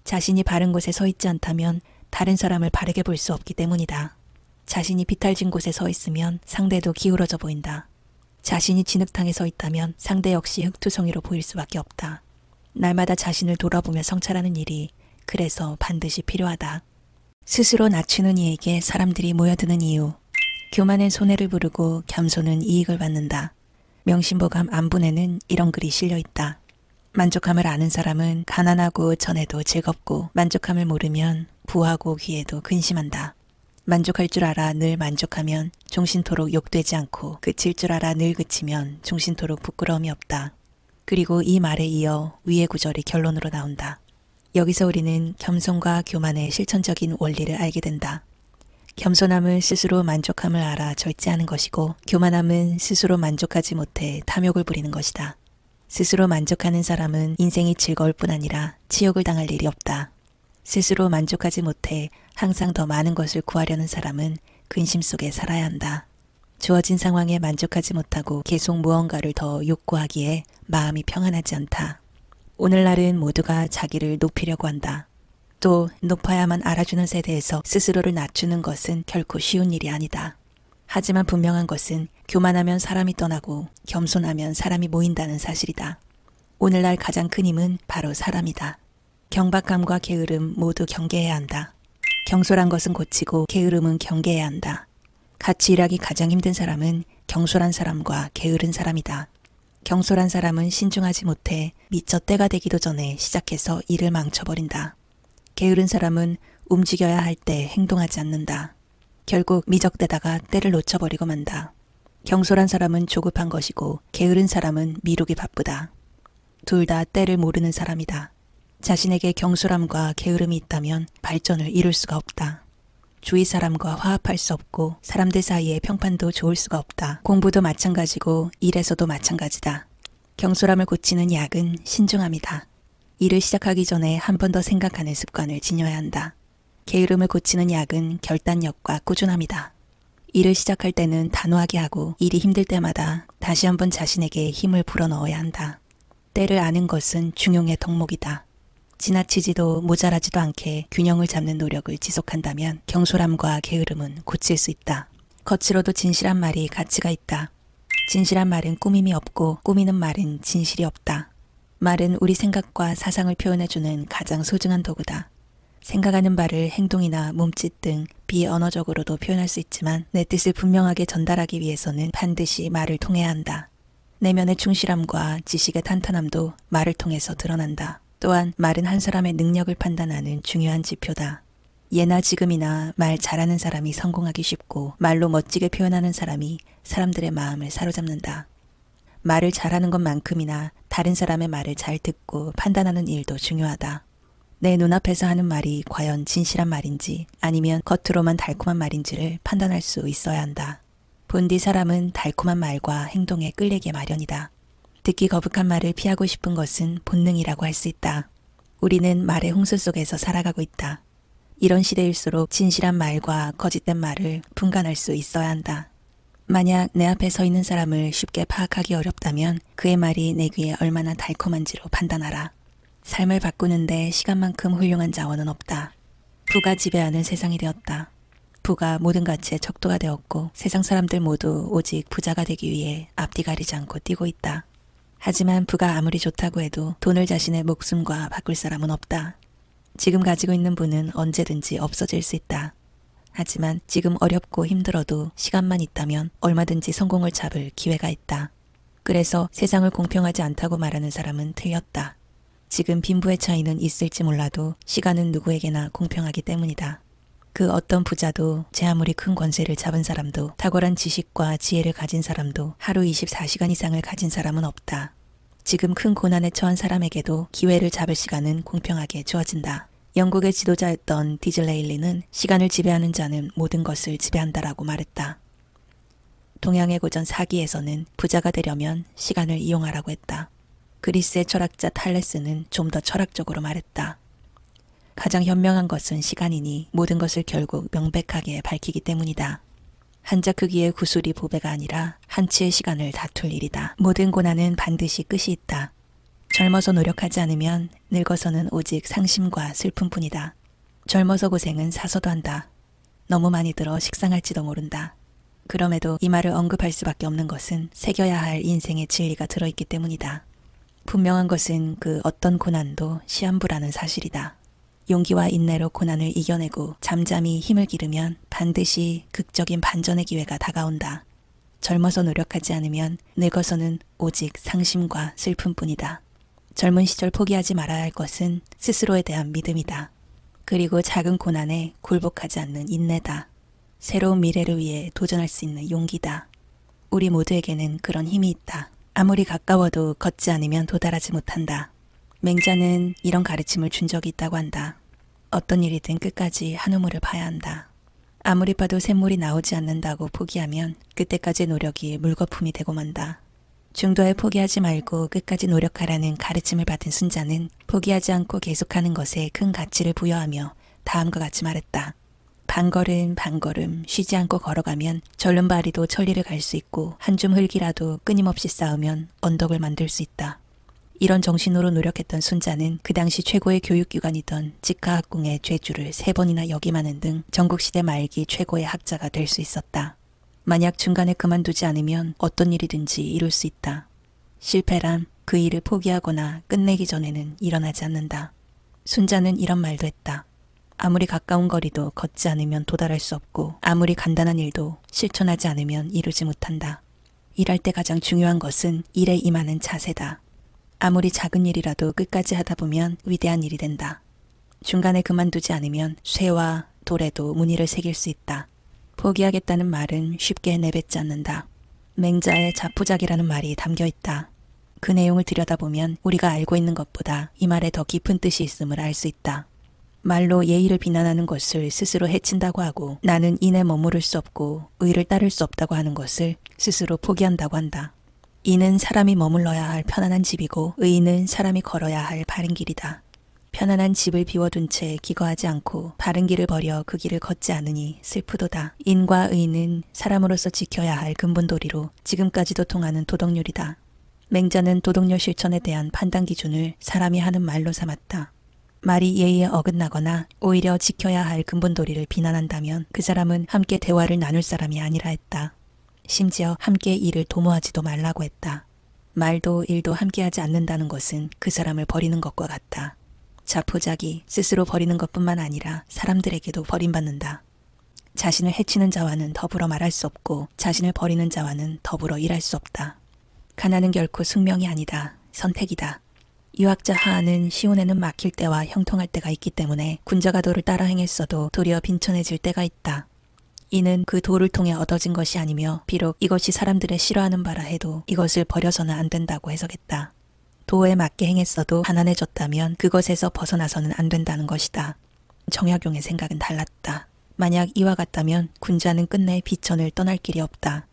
자신이 바른 곳에 서 있지 않다면 다른 사람을 바르게 볼 수 없기 때문이다. 자신이 비탈진 곳에 서 있으면 상대도 기울어져 보인다. 자신이 진흙탕에 서 있다면 상대 역시 흙투성이로 보일 수밖에 없다. 날마다 자신을 돌아보며 성찰하는 일이 그래서 반드시 필요하다. 스스로 낮추는 이에게 사람들이 모여드는 이유. 교만은 손해를 부르고 겸손은 이익을 받는다. 명심보감 안분에는 이런 글이 실려있다. 만족함을 아는 사람은 가난하고 전에도 즐겁고, 만족함을 모르면 부하고 귀에도 근심한다. 만족할 줄 알아 늘 만족하면 종신토록 욕되지 않고, 그칠 줄 알아 늘 그치면 종신토록 부끄러움이 없다. 그리고 이 말에 이어 위의 구절이 결론으로 나온다. 여기서 우리는 겸손과 교만의 실천적인 원리를 알게 된다. 겸손함은 스스로 만족함을 알아 절제하는 것이고, 교만함은 스스로 만족하지 못해 탐욕을 부리는 것이다. 스스로 만족하는 사람은 인생이 즐거울 뿐 아니라 치욕을 당할 일이 없다. 스스로 만족하지 못해 항상 더 많은 것을 구하려는 사람은 근심 속에 살아야 한다. 주어진 상황에 만족하지 못하고 계속 무언가를 더 욕구하기에 마음이 평안하지 않다. 오늘날은 모두가 자기를 높이려고 한다. 또 높아야만 알아주는 세대에서 스스로를 낮추는 것은 결코 쉬운 일이 아니다. 하지만 분명한 것은 교만하면 사람이 떠나고 겸손하면 사람이 모인다는 사실이다. 오늘날 가장 큰 힘은 바로 사람이다. 경박함과 게으름 모두 경계해야 한다. 경솔한 것은 고치고 게으름은 경계해야 한다. 같이 일하기 가장 힘든 사람은 경솔한 사람과 게으른 사람이다. 경솔한 사람은 신중하지 못해 미처 때가 되기도 전에 시작해서 일을 망쳐버린다. 게으른 사람은 움직여야 할 때 행동하지 않는다. 결국 미적대다가 때를 놓쳐버리고 만다. 경솔한 사람은 조급한 것이고 게으른 사람은 미루기 바쁘다. 둘 다 때를 모르는 사람이다. 자신에게 경솔함과 게으름이 있다면 발전을 이룰 수가 없다. 주위 사람과 화합할 수 없고 사람들 사이에 평판도 좋을 수가 없다. 공부도 마찬가지고 일에서도 마찬가지다. 경솔함을 고치는 약은 신중함이다. 일을 시작하기 전에 한 번 더 생각하는 습관을 지녀야 한다. 게으름을 고치는 약은 결단력과 꾸준함이다. 일을 시작할 때는 단호하게 하고 일이 힘들 때마다 다시 한번 자신에게 힘을 불어넣어야 한다. 때를 아는 것은 중용의 덕목이다. 지나치지도 모자라지도 않게 균형을 잡는 노력을 지속한다면 경솔함과 게으름은 고칠 수 있다. 거칠어도 진실한 말이 가치가 있다. 진실한 말은 꾸밈이 없고 꾸미는 말은 진실이 없다. 말은 우리 생각과 사상을 표현해주는 가장 소중한 도구다. 생각하는 바를 행동이나 몸짓 등 비언어적으로도 표현할 수 있지만 내 뜻을 분명하게 전달하기 위해서는 반드시 말을 통해야 한다. 내면의 충실함과 지식의 탄탄함도 말을 통해서 드러난다. 또한 말은 한 사람의 능력을 판단하는 중요한 지표다. 예나 지금이나 말 잘하는 사람이 성공하기 쉽고 말로 멋지게 표현하는 사람이 사람들의 마음을 사로잡는다. 말을 잘하는 것만큼이나 다른 사람의 말을 잘 듣고 판단하는 일도 중요하다. 내 눈앞에서 하는 말이 과연 진실한 말인지 아니면 겉으로만 달콤한 말인지를 판단할 수 있어야 한다. 본디 사람은 달콤한 말과 행동에 끌리게 마련이다. 듣기 거북한 말을 피하고 싶은 것은 본능이라고 할 수 있다. 우리는 말의 홍수 속에서 살아가고 있다. 이런 시대일수록 진실한 말과 거짓된 말을 분간할 수 있어야 한다. 만약 내 앞에 서 있는 사람을 쉽게 파악하기 어렵다면 그의 말이 내 귀에 얼마나 달콤한지로 판단하라. 삶을 바꾸는데 시간만큼 훌륭한 자원은 없다. 부가 지배하는 세상이 되었다. 부가 모든 가치의 척도가 되었고 세상 사람들 모두 오직 부자가 되기 위해 앞뒤 가리지 않고 뛰고 있다. 하지만 부가 아무리 좋다고 해도 돈을 자신의 목숨과 바꿀 사람은 없다. 지금 가지고 있는 부는 언제든지 없어질 수 있다. 하지만 지금 어렵고 힘들어도 시간만 있다면 얼마든지 성공을 잡을 기회가 있다. 그래서 세상을 공평하지 않다고 말하는 사람은 틀렸다. 지금 빈부의 차이는 있을지 몰라도 시간은 누구에게나 공평하기 때문이다. 그 어떤 부자도 제 아무리 큰 권세를 잡은 사람도 탁월한 지식과 지혜를 가진 사람도 하루 24시간 이상을 가진 사람은 없다. 지금 큰 고난에 처한 사람에게도 기회를 잡을 시간은 공평하게 주어진다. 영국의 지도자였던 디즐레일리는 시간을 지배하는 자는 모든 것을 지배한다라고 말했다. 동양의 고전 사기에서는 부자가 되려면 시간을 이용하라고 했다. 그리스의 철학자 탈레스는 좀 더 철학적으로 말했다. 가장 현명한 것은 시간이니 모든 것을 결국 명백하게 밝히기 때문이다. 한자 크기의 구슬이 보배가 아니라 한치의 시간을 다툴 일이다. 모든 고난은 반드시 끝이 있다. 젊어서 노력하지 않으면 늙어서는 오직 상심과 슬픔뿐이다. 젊어서 고생은 사서도 한다. 너무 많이 들어 식상할지도 모른다. 그럼에도 이 말을 언급할 수밖에 없는 것은 새겨야 할 인생의 진리가 들어있기 때문이다. 분명한 것은 그 어떤 고난도 시한부라는 사실이다. 용기와 인내로 고난을 이겨내고 잠잠히 힘을 기르면 반드시 극적인 반전의 기회가 다가온다. 젊어서 노력하지 않으면 늙어서는 오직 상심과 슬픔뿐이다. 젊은 시절 포기하지 말아야 할 것은 스스로에 대한 믿음이다. 그리고 작은 고난에 굴복하지 않는 인내다. 새로운 미래를 위해 도전할 수 있는 용기다. 우리 모두에게는 그런 힘이 있다. 아무리 가까워도 걷지 않으면 도달하지 못한다. 맹자는 이런 가르침을 준 적이 있다고 한다. 어떤 일이든 끝까지 한 우물을 파야 한다. 아무리 봐도 샘물이 나오지 않는다고 포기하면 그때까지의 노력이 물거품이 되고 만다. 중도에 포기하지 말고 끝까지 노력하라는 가르침을 받은 순자는 포기하지 않고 계속하는 것에 큰 가치를 부여하며 다음과 같이 말했다. 반걸음 반걸음 쉬지 않고 걸어가면 절름발이도 천리를 갈 수 있고 한 줌 흙이라도 끊임없이 쌓으면 언덕을 만들 수 있다. 이런 정신으로 노력했던 순자는 그 당시 최고의 교육기관이던 직하학궁의 죄주를 3번이나 역임하는 등 전국시대 말기 최고의 학자가 될 수 있었다. 만약 중간에 그만두지 않으면 어떤 일이든지 이룰 수 있다. 실패란 그 일을 포기하거나 끝내기 전에는 일어나지 않는다. 순자는 이런 말도 했다. 아무리 가까운 거리도 걷지 않으면 도달할 수 없고 아무리 간단한 일도 실천하지 않으면 이루지 못한다. 일할 때 가장 중요한 것은 일에 임하는 자세다. 아무리 작은 일이라도 끝까지 하다 보면 위대한 일이 된다. 중간에 그만두지 않으면 쇠와 돌에도 무늬를 새길 수 있다. 포기하겠다는 말은 쉽게 내뱉지 않는다. 맹자의 자포자기라는 말이 담겨 있다. 그 내용을 들여다보면 우리가 알고 있는 것보다 이 말에 더 깊은 뜻이 있음을 알 수 있다. 말로 예의를 비난하는 것을 스스로 해친다고 하고 나는 인에 머무를 수 없고 의를 따를 수 없다고 하는 것을 스스로 포기한다고 한다. 이는 사람이 머물러야 할 편안한 집이고 의는 사람이 걸어야 할 바른 길이다. 편안한 집을 비워둔 채 기거하지 않고 바른 길을 버려 그 길을 걷지 않으니 슬프도다. 인과 의는 사람으로서 지켜야 할 근본도리로 지금까지도 통하는 도덕률이다. 맹자는 도덕률 실천에 대한 판단 기준을 사람이 하는 말로 삼았다. 말이 예의에 어긋나거나 오히려 지켜야 할 근본도리를 비난한다면 그 사람은 함께 대화를 나눌 사람이 아니라 했다. 심지어 함께 일을 도모하지도 말라고 했다. 말도 일도 함께하지 않는다는 것은 그 사람을 버리는 것과 같다. 자포자기, 스스로 버리는 것뿐만 아니라 사람들에게도 버림받는다. 자신을 해치는 자와는 더불어 말할 수 없고 자신을 버리는 자와는 더불어 일할 수 없다. 가난은 결코 숙명이 아니다. 선택이다. 유학자 하하는 시온에는 막힐 때와 형통할 때가 있기 때문에 군자가도를 따라 행했어도 도리어 빈천해질 때가 있다. 이는 그 도를 통해 얻어진 것이 아니며 비록 이것이 사람들의 싫어하는 바라 해도 이것을 버려서는 안 된다고 해석했다. 도에 맞게 행했어도 가난해졌다면 그것에서 벗어나서는 안 된다는 것이다. 정약용의 생각은 달랐다. 만약 이와 같다면 군자는 끝내 비천을 떠날 길이 없다.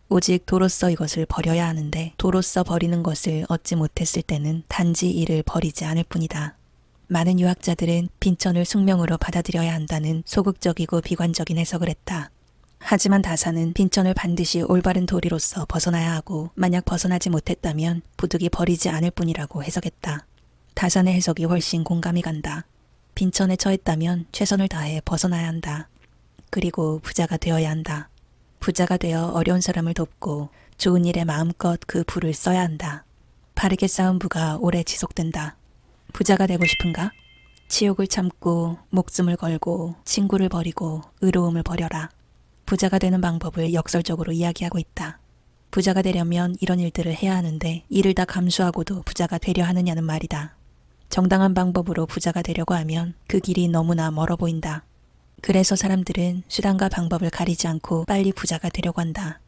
오직 도로서 이것을 버려야 하는데 도로서 버리는 것을 얻지 못했을 때는 단지 이를 버리지 않을 뿐이다. 많은 유학자들은 빈천을 숙명으로 받아들여야 한다는 소극적이고 비관적인 해석을 했다. 하지만 다사는 빈천을 반드시 올바른 도리로서 벗어나야 하고 만약 벗어나지 못했다면 부득이 버리지 않을 뿐이라고 해석했다. 다산의 해석이 훨씬 공감이 간다. 빈천에 처했다면 최선을 다해 벗어나야 한다. 그리고 부자가 되어야 한다. 부자가 되어 어려운 사람을 돕고 좋은 일에 마음껏 그 부를 써야 한다. 바르게 쌓은 부가 오래 지속된다. 부자가 되고 싶은가? 치욕을 참고 목숨을 걸고 친구를 버리고 의로움을 버려라. 부자가 되는 방법을 역설적으로 이야기하고 있다. 부자가 되려면 이런 일들을 해야 하는데 이를 다 감수하고도 부자가 되려 하느냐는 말이다. 정당한 방법으로 부자가 되려고 하면 그 길이 너무나 멀어 보인다. 그래서 사람들은 수단과 방법을 가리지 않고 빨리 부자가 되려고 한다.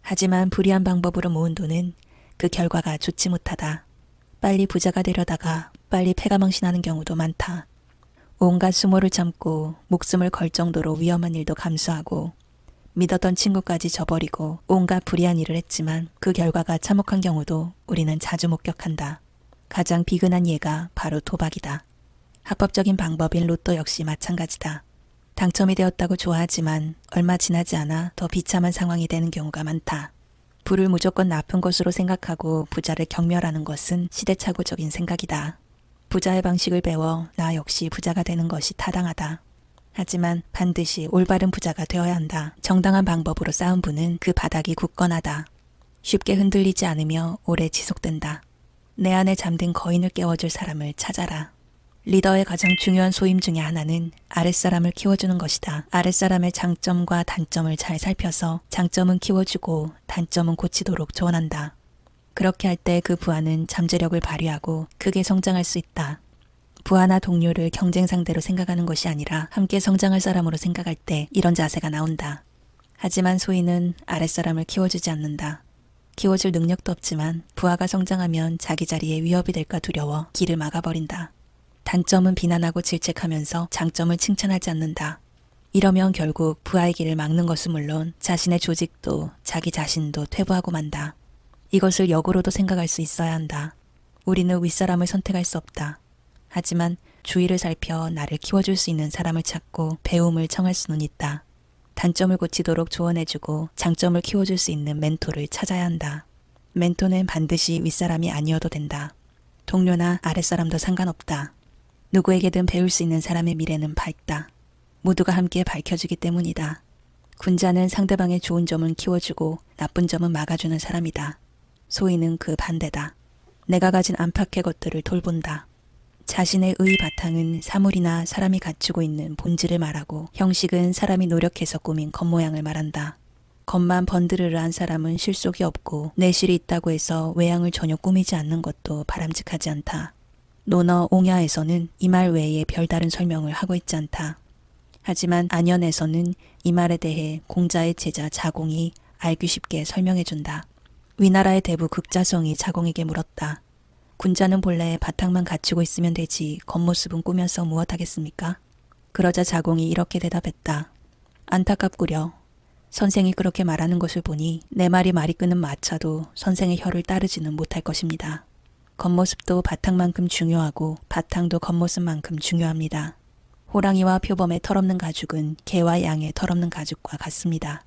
하지만 불의한 방법으로 모은 돈은 그 결과가 좋지 못하다. 빨리 부자가 되려다가 빨리 패가망신하는 경우도 많다. 온갖 수모를 참고 목숨을 걸 정도로 위험한 일도 감수하고 믿었던 친구까지 저버리고 온갖 불의한 일을 했지만 그 결과가 참혹한 경우도 우리는 자주 목격한다. 가장 비근한 예가 바로 도박이다. 합법적인 방법인 로또 역시 마찬가지다. 당첨이 되었다고 좋아하지만 얼마 지나지 않아 더 비참한 상황이 되는 경우가 많다. 부를 무조건 나쁜 것으로 생각하고 부자를 경멸하는 것은 시대착오적인 생각이다. 부자의 방식을 배워 나 역시 부자가 되는 것이 타당하다. 하지만 반드시 올바른 부자가 되어야 한다. 정당한 방법으로 쌓은 부는 그 바닥이 굳건하다. 쉽게 흔들리지 않으며 오래 지속된다. 내 안에 잠든 거인을 깨워줄 사람을 찾아라. 리더의 가장 중요한 소임 중에 하나는 아랫사람을 키워주는 것이다. 아랫사람의 장점과 단점을 잘 살펴서 장점은 키워주고 단점은 고치도록 조언한다. 그렇게 할 때 그 부하는 잠재력을 발휘하고 크게 성장할 수 있다. 부하나 동료를 경쟁 상대로 생각하는 것이 아니라 함께 성장할 사람으로 생각할 때 이런 자세가 나온다. 하지만 소인은 아랫사람을 키워주지 않는다. 키워줄 능력도 없지만 부하가 성장하면 자기 자리에 위협이 될까 두려워 길을 막아버린다. 단점은 비난하고 질책하면서 장점을 칭찬하지 않는다. 이러면 결국 부하의 길을 막는 것은 물론 자신의 조직도 자기 자신도 퇴보하고 만다. 이것을 역으로도 생각할 수 있어야 한다. 우리는 윗사람을 선택할 수 없다. 하지만 주위를 살펴 나를 키워줄 수 있는 사람을 찾고 배움을 청할 수는 있다. 단점을 고치도록 조언해주고 장점을 키워줄 수 있는 멘토를 찾아야 한다. 멘토는 반드시 윗사람이 아니어도 된다. 동료나 아랫사람도 상관없다. 누구에게든 배울 수 있는 사람의 미래는 밝다. 모두가 함께 밝혀주기 때문이다. 군자는 상대방의 좋은 점은 키워주고 나쁜 점은 막아주는 사람이다. 소인은 그 반대다. 내가 가진 안팎의 것들을 돌본다. 자신의 의 바탕은 사물이나 사람이 갖추고 있는 본질을 말하고 형식은 사람이 노력해서 꾸민 겉모양을 말한다. 겉만 번드르르한 사람은 실속이 없고 내실이 있다고 해서 외양을 전혀 꾸미지 않는 것도 바람직하지 않다. 논어 옹야에서는 이 말 외에 별다른 설명을 하고 있지 않다. 하지만 안연에서는 이 말에 대해 공자의 제자 자공이 알기 쉽게 설명해준다. 위나라의 대부 극자성이 자공에게 물었다. 군자는 본래 바탕만 갖추고 있으면 되지 겉모습은 꾸며서 무엇하겠습니까? 그러자 자공이 이렇게 대답했다. 안타깝구려. 선생이 그렇게 말하는 것을 보니 내 말이 끄는 마차도 선생의 혀를 따르지는 못할 것입니다. 겉모습도 바탕만큼 중요하고 바탕도 겉모습만큼 중요합니다. 호랑이와 표범의 털없는 가죽은 개와 양의 털없는 가죽과 같습니다.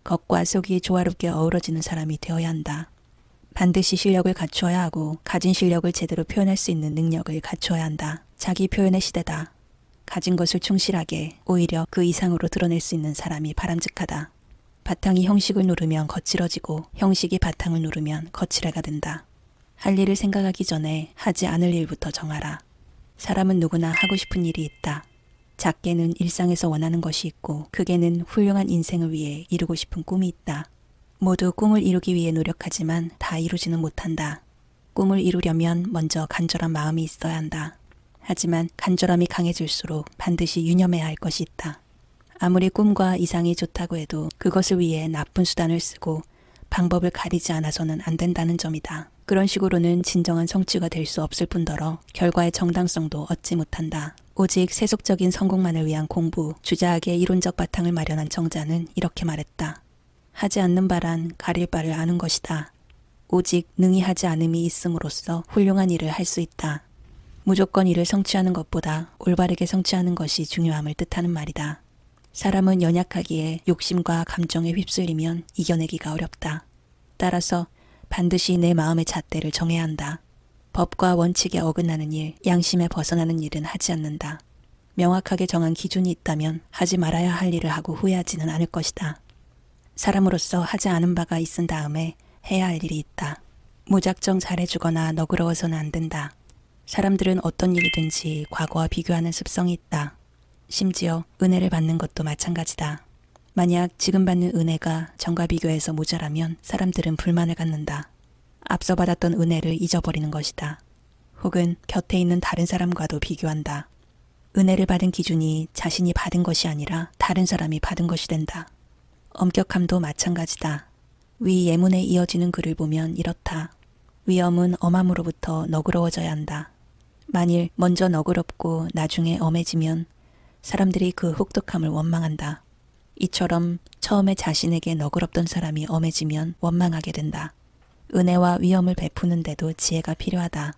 겉과 속이 조화롭게 어우러지는 사람이 되어야 한다. 반드시 실력을 갖추어야 하고 가진 실력을 제대로 표현할 수 있는 능력을 갖추어야 한다. 자기 표현의 시대다. 가진 것을 충실하게 오히려 그 이상으로 드러낼 수 있는 사람이 바람직하다. 바탕이 형식을 누르면 거칠어지고 형식이 바탕을 누르면 거칠애가 된다. 할 일을 생각하기 전에 하지 않을 일부터 정하라. 사람은 누구나 하고 싶은 일이 있다. 작게는 일상에서 원하는 것이 있고 크게는 훌륭한 인생을 위해 이루고 싶은 꿈이 있다. 모두 꿈을 이루기 위해 노력하지만 다 이루지는 못한다. 꿈을 이루려면 먼저 간절한 마음이 있어야 한다. 하지만 간절함이 강해질수록 반드시 유념해야 할 것이 있다. 아무리 꿈과 이상이 좋다고 해도 그것을 위해 나쁜 수단을 쓰고 방법을 가리지 않아서는 안 된다는 점이다. 그런 식으로는 진정한 성취가 될 수 없을 뿐더러 결과의 정당성도 얻지 못한다. 오직 세속적인 성공만을 위한 공부, 주자하게 이론적 바탕을 마련한 정자는 이렇게 말했다. 하지 않는 바란 가릴 바를 아는 것이다. 오직 능히 하지 않음이 있음으로써 훌륭한 일을 할 수 있다. 무조건 일을 성취하는 것보다 올바르게 성취하는 것이 중요함을 뜻하는 말이다. 사람은 연약하기에 욕심과 감정에 휩쓸리면 이겨내기가 어렵다. 따라서 반드시 내 마음의 잣대를 정해야 한다. 법과 원칙에 어긋나는 일, 양심에 벗어나는 일은 하지 않는다. 명확하게 정한 기준이 있다면 하지 말아야 할 일을 하고 후회하지는 않을 것이다. 사람으로서 하지 않은 바가 있은 다음에 해야 할 일이 있다. 무작정 잘해주거나 너그러워서는 안 된다. 사람들은 어떤 일이든지 과거와 비교하는 습성이 있다. 심지어 은혜를 받는 것도 마찬가지다. 만약 지금 받는 은혜가 전과 비교해서 모자라면 사람들은 불만을 갖는다. 앞서 받았던 은혜를 잊어버리는 것이다. 혹은 곁에 있는 다른 사람과도 비교한다. 은혜를 받은 기준이 자신이 받은 것이 아니라 다른 사람이 받은 것이 된다. 엄격함도 마찬가지다. 위 예문에 이어지는 글을 보면 이렇다. 위엄은 엄함으로부터 너그러워져야 한다. 만일 먼저 너그럽고 나중에 엄해지면 사람들이 그 혹독함을 원망한다. 이처럼 처음에 자신에게 너그럽던 사람이 엄해지면 원망하게 된다. 은혜와 위엄을 베푸는데도 지혜가 필요하다.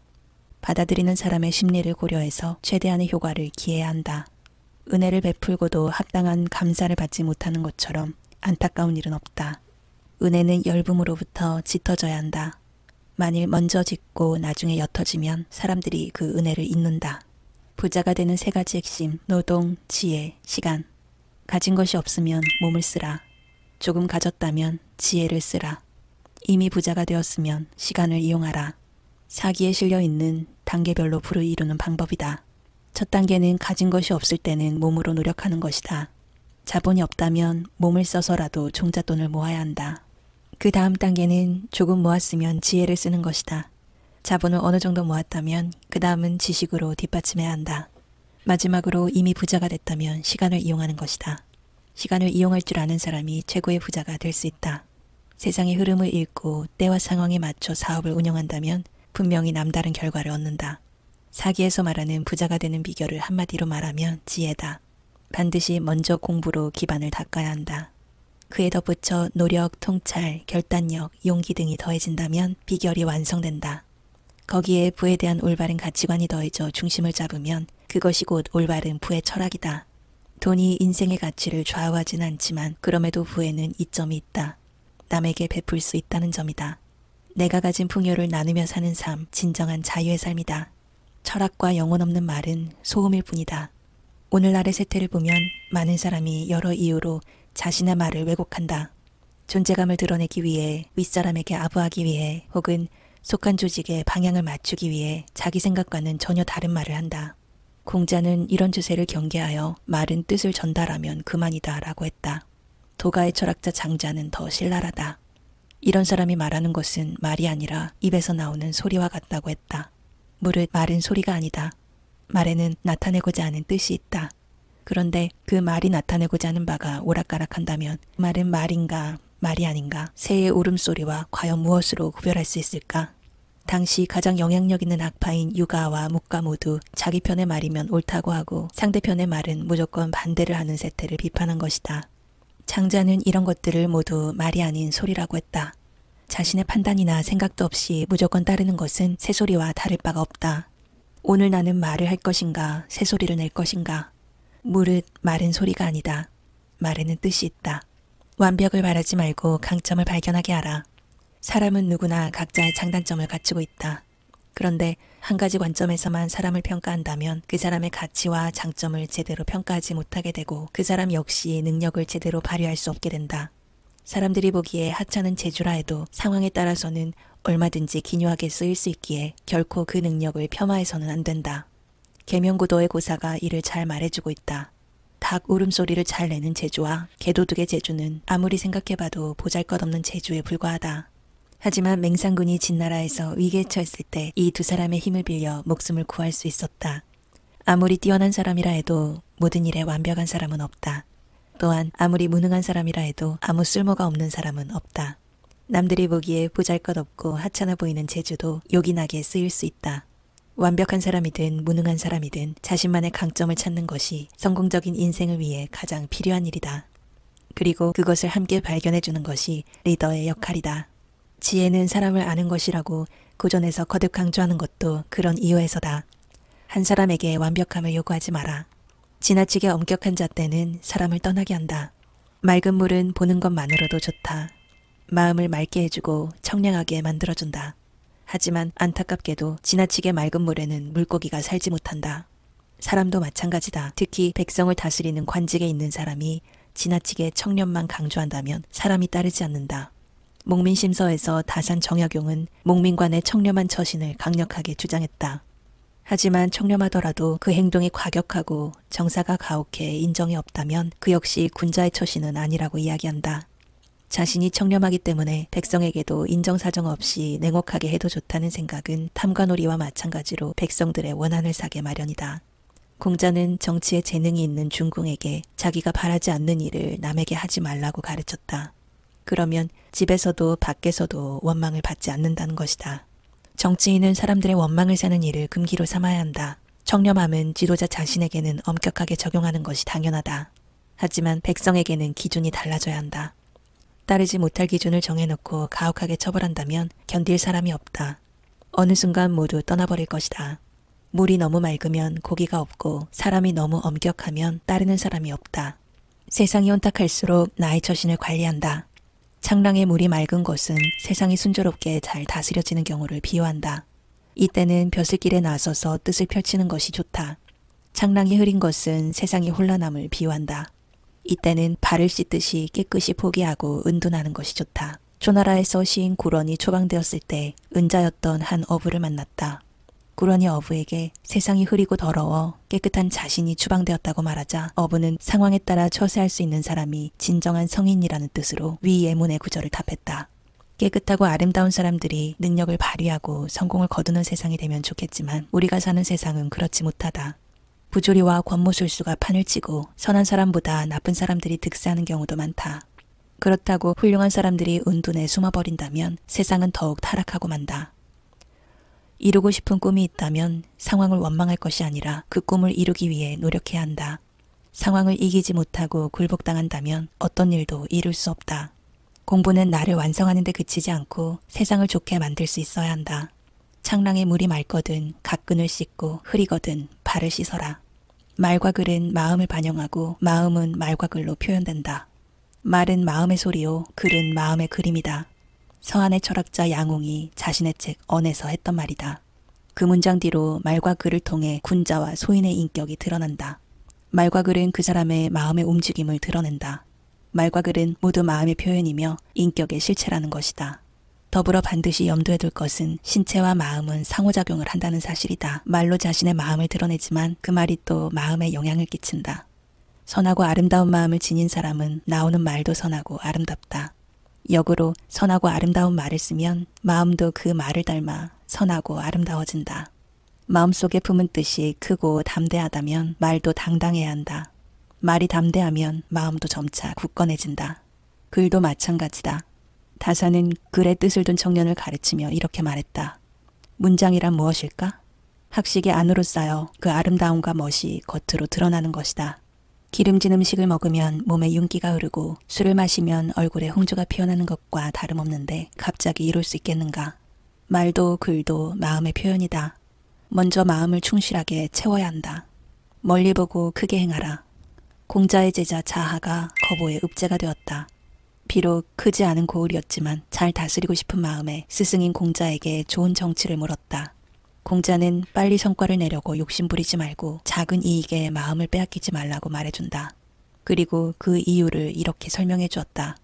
받아들이는 사람의 심리를 고려해서 최대한의 효과를 기해야 한다. 은혜를 베풀고도 합당한 감사를 받지 못하는 것처럼 안타까운 일은 없다. 은혜는 열붐으로부터 짙어져야 한다. 만일 먼저 짙고 나중에 옅어지면 사람들이 그 은혜를 잊는다. 부자가 되는 세 가지 핵심: 노동, 지혜, 시간. 가진 것이 없으면 몸을 쓰라. 조금 가졌다면 지혜를 쓰라. 이미 부자가 되었으면 시간을 이용하라. 사기에 실려 있는 단계별로 부를 이루는 방법이다. 첫 단계는 가진 것이 없을 때는 몸으로 노력하는 것이다. 자본이 없다면 몸을 써서라도 종잣돈을 모아야 한다. 그 다음 단계는 조금 모았으면 지혜를 쓰는 것이다. 자본을 어느 정도 모았다면 그 다음은 지식으로 뒷받침해야 한다. 마지막으로 이미 부자가 됐다면 시간을 이용하는 것이다. 시간을 이용할 줄 아는 사람이 최고의 부자가 될 수 있다. 세상의 흐름을 읽고 때와 상황에 맞춰 사업을 운영한다면 분명히 남다른 결과를 얻는다. 사기에서 말하는 부자가 되는 비결을 한마디로 말하면 지혜다. 반드시 먼저 공부로 기반을 닦아야 한다. 그에 덧붙여 노력, 통찰, 결단력, 용기 등이 더해진다면 비결이 완성된다. 거기에 부에 대한 올바른 가치관이 더해져 중심을 잡으면 그것이 곧 올바른 부의 철학이다. 돈이 인생의 가치를 좌우하진 않지만 그럼에도 부에는 이점이 있다. 남에게 베풀 수 있다는 점이다. 내가 가진 풍요를 나누며 사는 삶, 진정한 자유의 삶이다. 철학과 영혼 없는 말은 소음일 뿐이다. 오늘날의 세태를 보면 많은 사람이 여러 이유로 자신의 말을 왜곡한다. 존재감을 드러내기 위해, 윗사람에게 아부하기 위해, 혹은 속한 조직에 방향을 맞추기 위해 자기 생각과는 전혀 다른 말을 한다. 공자는 이런 주세를 경계하여 말은 뜻을 전달하면 그만이다 라고 했다. 도가의 철학자 장자는 더 신랄하다. 이런 사람이 말하는 것은 말이 아니라 입에서 나오는 소리와 같다고 했다. 무릇 말은 소리가 아니다. 말에는 나타내고자 하는 뜻이 있다. 그런데 그 말이 나타내고자 하는 바가 오락가락한다면 말은 말인가 말이 아닌가, 새의 울음소리와 과연 무엇으로 구별할 수 있을까? 당시 가장 영향력 있는 학파인 유가와 묵가 모두 자기 편의 말이면 옳다고 하고 상대편의 말은 무조건 반대를 하는 세태를 비판한 것이다. 장자는 이런 것들을 모두 말이 아닌 소리라고 했다. 자신의 판단이나 생각도 없이 무조건 따르는 것은 새소리와 다를 바가 없다. 오늘 나는 말을 할 것인가, 새소리를 낼 것인가? 무릇 말은 소리가 아니다. 말에는 뜻이 있다. 완벽을 바라지 말고 강점을 발견하게 하라. 사람은 누구나 각자의 장단점을 갖추고 있다. 그런데 한 가지 관점에서만 사람을 평가한다면 그 사람의 가치와 장점을 제대로 평가하지 못하게 되고 그 사람 역시 능력을 제대로 발휘할 수 없게 된다. 사람들이 보기에 하찮은 재주라 해도 상황에 따라서는 얼마든지 기묘하게 쓰일 수 있기에 결코 그 능력을 폄하해서는 안 된다. 계명고도의 고사가 이를 잘 말해주고 있다. 닭 울음소리를 잘 내는 재주와 개도둑의 재주는 아무리 생각해봐도 보잘것없는 재주에 불과하다. 하지만 맹상군이 진나라에서 위기에 처했을 때 이 두 사람의 힘을 빌려 목숨을 구할 수 있었다. 아무리 뛰어난 사람이라 해도 모든 일에 완벽한 사람은 없다. 또한 아무리 무능한 사람이라 해도 아무 쓸모가 없는 사람은 없다. 남들이 보기에 보잘것없고 하찮아 보이는 재주도 요긴하게 쓰일 수 있다. 완벽한 사람이든 무능한 사람이든 자신만의 강점을 찾는 것이 성공적인 인생을 위해 가장 필요한 일이다. 그리고 그것을 함께 발견해주는 것이 리더의 역할이다. 지혜는 사람을 아는 것이라고 고전에서 거듭 강조하는 것도 그런 이유에서다. 한 사람에게 완벽함을 요구하지 마라. 지나치게 엄격한 잣대는 사람을 떠나게 한다. 맑은 물은 보는 것만으로도 좋다. 마음을 맑게 해주고 청량하게 만들어준다. 하지만 안타깝게도 지나치게 맑은 물에는 물고기가 살지 못한다. 사람도 마찬가지다. 특히 백성을 다스리는 관직에 있는 사람이 지나치게 청렴만 강조한다면 사람이 따르지 않는다. 목민심서에서 다산 정약용은 목민관의 청렴한 처신을 강력하게 주장했다. 하지만 청렴하더라도 그 행동이 과격하고 정사가 가혹해 인정이 없다면 그 역시 군자의 처신은 아니라고 이야기한다. 자신이 청렴하기 때문에 백성에게도 인정사정 없이 냉혹하게 해도 좋다는 생각은 탐관오리와 마찬가지로 백성들의 원한을 사게 마련이다. 공자는 정치에 재능이 있는 중궁에게 자기가 바라지 않는 일을 남에게 하지 말라고 가르쳤다. 그러면 집에서도 밖에서도 원망을 받지 않는다는 것이다. 정치인은 사람들의 원망을 사는 일을 금기로 삼아야 한다. 청렴함은 지도자 자신에게는 엄격하게 적용하는 것이 당연하다. 하지만 백성에게는 기준이 달라져야 한다. 따르지 못할 기준을 정해놓고 가혹하게 처벌한다면 견딜 사람이 없다. 어느 순간 모두 떠나버릴 것이다. 물이 너무 맑으면 고기가 없고 사람이 너무 엄격하면 따르는 사람이 없다. 세상이 혼탁할수록 나의 처신을 관리한다. 창랑의 물이 맑은 곳은 세상이 순조롭게 잘 다스려지는 경우를 비유한다. 이때는 벼슬길에 나서서 뜻을 펼치는 것이 좋다. 창랑이 흐린 것은 세상이 혼란함을 비유한다. 이때는 발을 씻듯이 깨끗이 포기하고 은둔하는 것이 좋다. 초나라에서 시인 구런이 초방되었을 때 은자였던 한 어부를 만났다. 구런이 어부에게 세상이 흐리고 더러워 깨끗한 자신이 추방되었다고 말하자 어부는 상황에 따라 처세할 수 있는 사람이 진정한 성인이라는 뜻으로 위 예문의 구절을 답했다. 깨끗하고 아름다운 사람들이 능력을 발휘하고 성공을 거두는 세상이 되면 좋겠지만 우리가 사는 세상은 그렇지 못하다. 부조리와 권모술수가 판을 치고 선한 사람보다 나쁜 사람들이 득세하는 경우도 많다. 그렇다고 훌륭한 사람들이 은둔에 숨어버린다면 세상은 더욱 타락하고 만다. 이루고 싶은 꿈이 있다면 상황을 원망할 것이 아니라 그 꿈을 이루기 위해 노력해야 한다. 상황을 이기지 못하고 굴복당한다면 어떤 일도 이룰 수 없다. 공부는 나를 완성하는 데 그치지 않고 세상을 좋게 만들 수 있어야 한다. 창랑에 물이 맑거든 각근을 씻고 흐리거든 발을 씻어라. 말과 글은 마음을 반영하고 마음은 말과 글로 표현된다. 말은 마음의 소리요 글은 마음의 그림이다. 서한의 철학자 양홍이 자신의 책 언에서 했던 말이다. 그 문장 뒤로 말과 글을 통해 군자와 소인의 인격이 드러난다. 말과 글은 그 사람의 마음의 움직임을 드러낸다. 말과 글은 모두 마음의 표현이며 인격의 실체라는 것이다. 더불어 반드시 염두에 둘 것은 신체와 마음은 상호작용을 한다는 사실이다. 말로 자신의 마음을 드러내지만 그 말이 또 마음에 영향을 끼친다. 선하고 아름다운 마음을 지닌 사람은 나오는 말도 선하고 아름답다. 역으로 선하고 아름다운 말을 쓰면 마음도 그 말을 닮아 선하고 아름다워진다. 마음속에 품은 뜻이 크고 담대하다면 말도 당당해야 한다. 말이 담대하면 마음도 점차 굳건해진다. 글도 마찬가지다. 다사는 글의 뜻을 둔 청년을 가르치며 이렇게 말했다. 문장이란 무엇일까? 학식이 안으로 쌓여 그 아름다움과 멋이 겉으로 드러나는 것이다. 기름진 음식을 먹으면 몸에 윤기가 흐르고 술을 마시면 얼굴에 홍조가 피어나는 것과 다름없는데 갑자기 이룰 수 있겠는가? 말도 글도 마음의 표현이다. 먼저 마음을 충실하게 채워야 한다. 멀리 보고 크게 행하라. 공자의 제자 자하가 거보의 읍제가 되었다. 비록 크지 않은 고을이었지만 잘 다스리고 싶은 마음에 스승인 공자에게 좋은 정치를 물었다. 공자는 빨리 성과를 내려고 욕심부리지 말고 작은 이익에 마음을 빼앗기지 말라고 말해준다. 그리고 그 이유를 이렇게 설명해 주었다.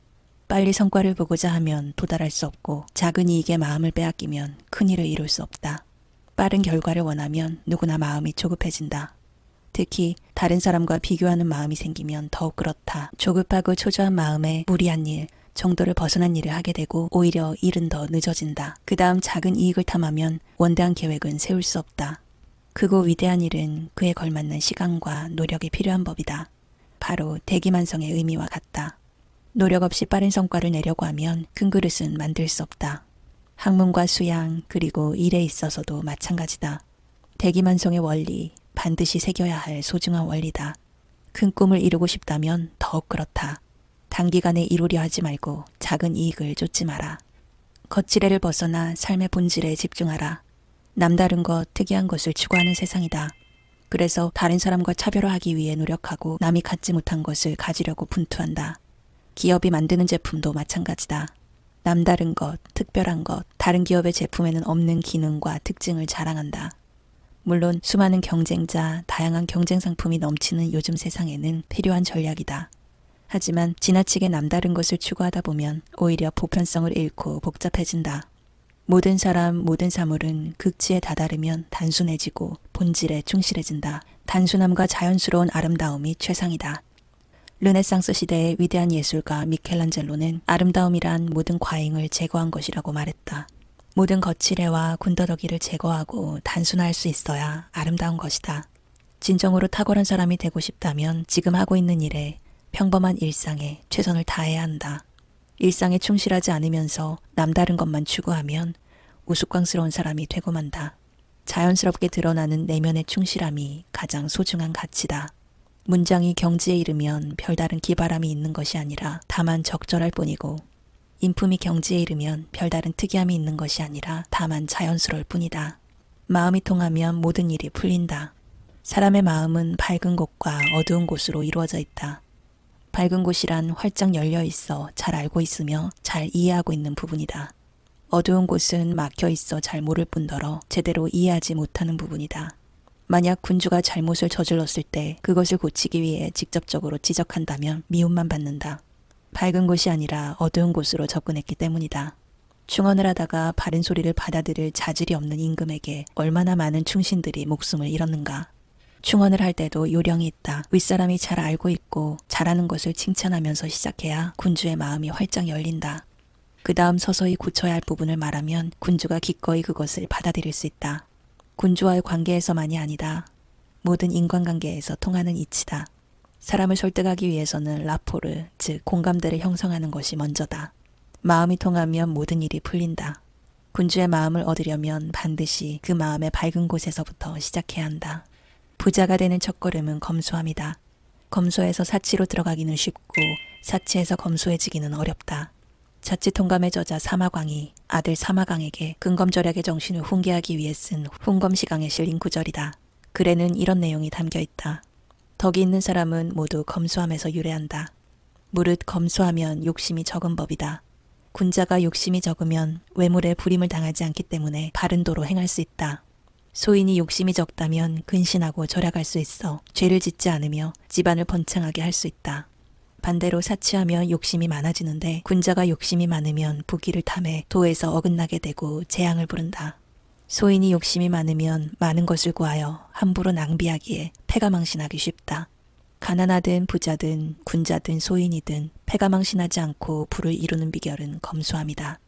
빨리 성과를 보고자 하면 도달할 수 없고 작은 이익에 마음을 빼앗기면 큰 일을 이룰 수 없다. 빠른 결과를 원하면 누구나 마음이 조급해진다. 특히 다른 사람과 비교하는 마음이 생기면 더욱 그렇다. 조급하고 초조한 마음에 무리한 일, 정도를 벗어난 일을 하게 되고 오히려 일은 더 늦어진다. 그 다음 작은 이익을 탐하면 원대한 계획은 세울 수 없다. 크고 위대한 일은 그에 걸맞는 시간과 노력이 필요한 법이다. 바로 대기만성의 의미와 같다. 노력 없이 빠른 성과를 내려고 하면 큰 그릇은 만들 수 없다. 학문과 수양 그리고 일에 있어서도 마찬가지다. 대기만성의 원리, 반드시 새겨야 할 소중한 원리다. 큰 꿈을 이루고 싶다면 더욱 그렇다. 단기간에 이루려 하지 말고 작은 이익을 쫓지 마라. 거칠애를 벗어나 삶의 본질에 집중하라. 남다른 것, 특이한 것을 추구하는 세상이다. 그래서 다른 사람과 차별화하기 위해 노력하고 남이 갖지 못한 것을 가지려고 분투한다. 기업이 만드는 제품도 마찬가지다. 남다른 것, 특별한 것, 다른 기업의 제품에는 없는 기능과 특징을 자랑한다. 물론 수많은 경쟁자, 다양한 경쟁 상품이 넘치는 요즘 세상에는 필요한 전략이다. 하지만 지나치게 남다른 것을 추구하다 보면 오히려 보편성을 잃고 복잡해진다. 모든 사람, 모든 사물은 극치에 다다르면 단순해지고 본질에 충실해진다. 단순함과 자연스러운 아름다움이 최상이다. 르네상스 시대의 위대한 예술가 미켈란젤로는 아름다움이란 모든 과잉을 제거한 것이라고 말했다. 모든 거칠애와 군더더기를 제거하고 단순화할 수 있어야 아름다운 것이다. 진정으로 탁월한 사람이 되고 싶다면 지금 하고 있는 일에 평범한 일상에 최선을 다해야 한다. 일상에 충실하지 않으면서 남다른 것만 추구하면 우스꽝스러운 사람이 되고 만다. 자연스럽게 드러나는 내면의 충실함이 가장 소중한 가치다. 문장이 경지에 이르면 별다른 기발함이 있는 것이 아니라 다만 적절할 뿐이고 인품이 경지에 이르면 별다른 특이함이 있는 것이 아니라 다만 자연스러울 뿐이다. 마음이 통하면 모든 일이 풀린다. 사람의 마음은 밝은 곳과 어두운 곳으로 이루어져 있다. 밝은 곳이란 활짝 열려 있어 잘 알고 있으며 잘 이해하고 있는 부분이다. 어두운 곳은 막혀 있어 잘 모를 뿐더러 제대로 이해하지 못하는 부분이다. 만약 군주가 잘못을 저질렀을 때 그것을 고치기 위해 직접적으로 지적한다면 미움만 받는다. 밝은 곳이 아니라 어두운 곳으로 접근했기 때문이다. 충언을 하다가 바른 소리를 받아들일 자질이 없는 임금에게 얼마나 많은 충신들이 목숨을 잃었는가. 충언을 할 때도 요령이 있다. 윗사람이 잘 알고 있고 잘하는 것을 칭찬하면서 시작해야 군주의 마음이 활짝 열린다. 그 다음 서서히 고쳐야 할 부분을 말하면 군주가 기꺼이 그것을 받아들일 수 있다. 군주와의 관계에서만이 아니다. 모든 인간관계에서 통하는 이치다. 사람을 설득하기 위해서는 라포르, 즉 공감대를 형성하는 것이 먼저다. 마음이 통하면 모든 일이 풀린다. 군주의 마음을 얻으려면 반드시 그 마음의 밝은 곳에서부터 시작해야 한다. 부자가 되는 첫걸음은 검소함이다. 검소에서 사치로 들어가기는 쉽고 사치에서 검소해지기는 어렵다. 자치통감의 저자 사마광이 아들 사마강에게 근검절약의 정신을 훈계하기 위해 쓴 훈검시강에 실린 구절이다. 글에는 이런 내용이 담겨있다. 덕이 있는 사람은 모두 검소함에서 유래한다. 무릇 검소하면 욕심이 적은 법이다. 군자가 욕심이 적으면 외물에 불임을 당하지 않기 때문에 바른 도로 행할 수 있다. 소인이 욕심이 적다면 근신하고 절약할 수 있어 죄를 짓지 않으며 집안을 번창하게 할 수 있다. 반대로 사치하면 욕심이 많아지는데 군자가 욕심이 많으면 부귀를 탐해 도에서 어긋나게 되고 재앙을 부른다. 소인이 욕심이 많으면 많은 것을 구하여 함부로 낭비하기에 패가 망신하기 쉽다. 가난하든 부자든 군자든 소인이든 패가 망신하지 않고 부를 이루는 비결은 검소함이다.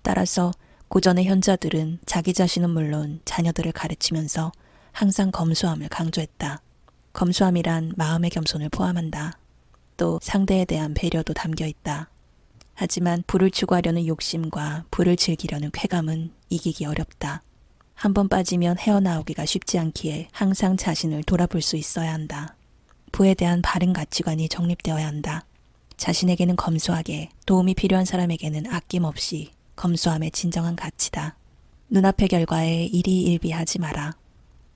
따라서 고전의 현자들은 자기 자신은 물론 자녀들을 가르치면서 항상 검소함을 강조했다. 검소함이란 마음의 겸손을 포함한다. 또 상대에 대한 배려도 담겨 있다. 하지만 부를 추구하려는 욕심과 부를 즐기려는 쾌감은 이기기 어렵다. 한번 빠지면 헤어나오기가 쉽지 않기에 항상 자신을 돌아볼 수 있어야 한다. 부에 대한 바른 가치관이 정립되어야 한다. 자신에게는 검소하게, 도움이 필요한 사람에게는 아낌없이 검소함의 진정한 가치다. 눈앞의 결과에 일희일비하지 마라.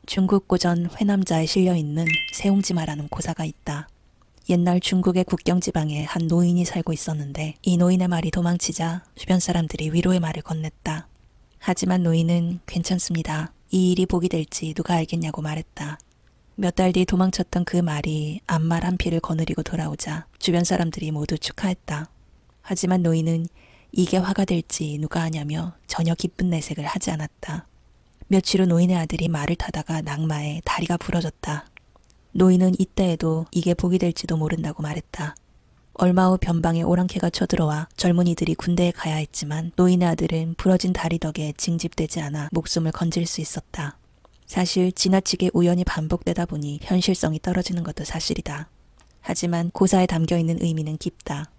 중국 고전 회남자에 실려있는 세옹지마라는 고사가 있다. 옛날 중국의 국경지방에 한 노인이 살고 있었는데 이 노인의 말이 도망치자 주변 사람들이 위로의 말을 건넸다. 하지만 노인은 괜찮습니다. 이 일이 복이 될지 누가 알겠냐고 말했다. 몇 달 뒤 도망쳤던 그 말이 암말 한 피를 거느리고 돌아오자 주변 사람들이 모두 축하했다. 하지만 노인은 이게 화가 될지 누가 아냐며 전혀 기쁜 내색을 하지 않았다. 며칠 후 노인의 아들이 말을 타다가 낙마해 다리가 부러졌다. 노인은 이때에도 이게 복이 될지도 모른다고 말했다. 얼마 후 변방에 오랑캐가 쳐들어와 젊은이들이 군대에 가야 했지만 노인의 아들은 부러진 다리 덕에 징집되지 않아 목숨을 건질 수 있었다. 사실 지나치게 우연히 반복되다 보니 현실성이 떨어지는 것도 사실이다. 하지만 고사에 담겨있는 의미는 깊다.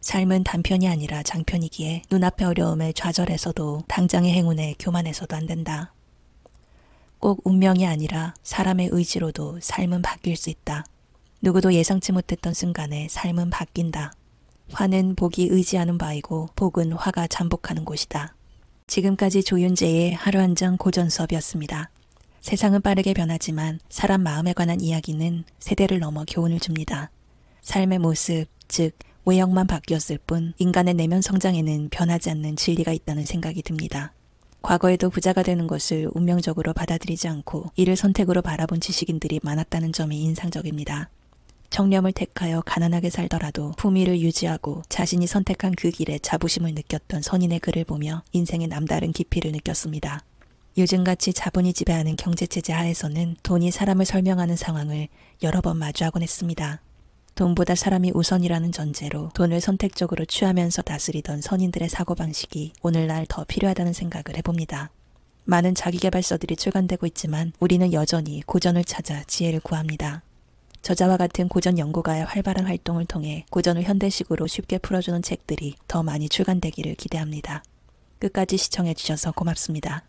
삶은 단편이 아니라 장편이기에 눈앞의 어려움에 좌절해서도 당장의 행운에 교만해서도 안 된다. 꼭 운명이 아니라 사람의 의지로도 삶은 바뀔 수 있다. 누구도 예상치 못했던 순간에 삶은 바뀐다. 화는 복이 의지하는 바이고 복은 화가 잠복하는 곳이다. 지금까지 조윤재의 하루 한 장 고전 수업이었습니다. 세상은 빠르게 변하지만 사람 마음에 관한 이야기는 세대를 넘어 교훈을 줍니다. 삶의 모습, 즉 외형만 바뀌었을 뿐 인간의 내면 성장에는 변하지 않는 진리가 있다는 생각이 듭니다. 과거에도 부자가 되는 것을 운명적으로 받아들이지 않고 이를 선택으로 바라본 지식인들이 많았다는 점이 인상적입니다. 청렴을 택하여 가난하게 살더라도 품위를 유지하고 자신이 선택한 그 길에 자부심을 느꼈던 선인의 글을 보며 인생의 남다른 깊이를 느꼈습니다. 요즘같이 자본이 지배하는 경제체제 하에서는 돈이 사람을 설명하는 상황을 여러 번 마주하곤 했습니다. 돈보다 사람이 우선이라는 전제로 돈을 선택적으로 취하면서 다스리던 선인들의 사고방식이 오늘날 더 필요하다는 생각을 해봅니다. 많은 자기계발서들이 출간되고 있지만 우리는 여전히 고전을 찾아 지혜를 구합니다. 저자와 같은 고전 연구가의 활발한 활동을 통해 고전을 현대식으로 쉽게 풀어주는 책들이 더 많이 출간되기를 기대합니다. 끝까지 시청해주셔서 고맙습니다.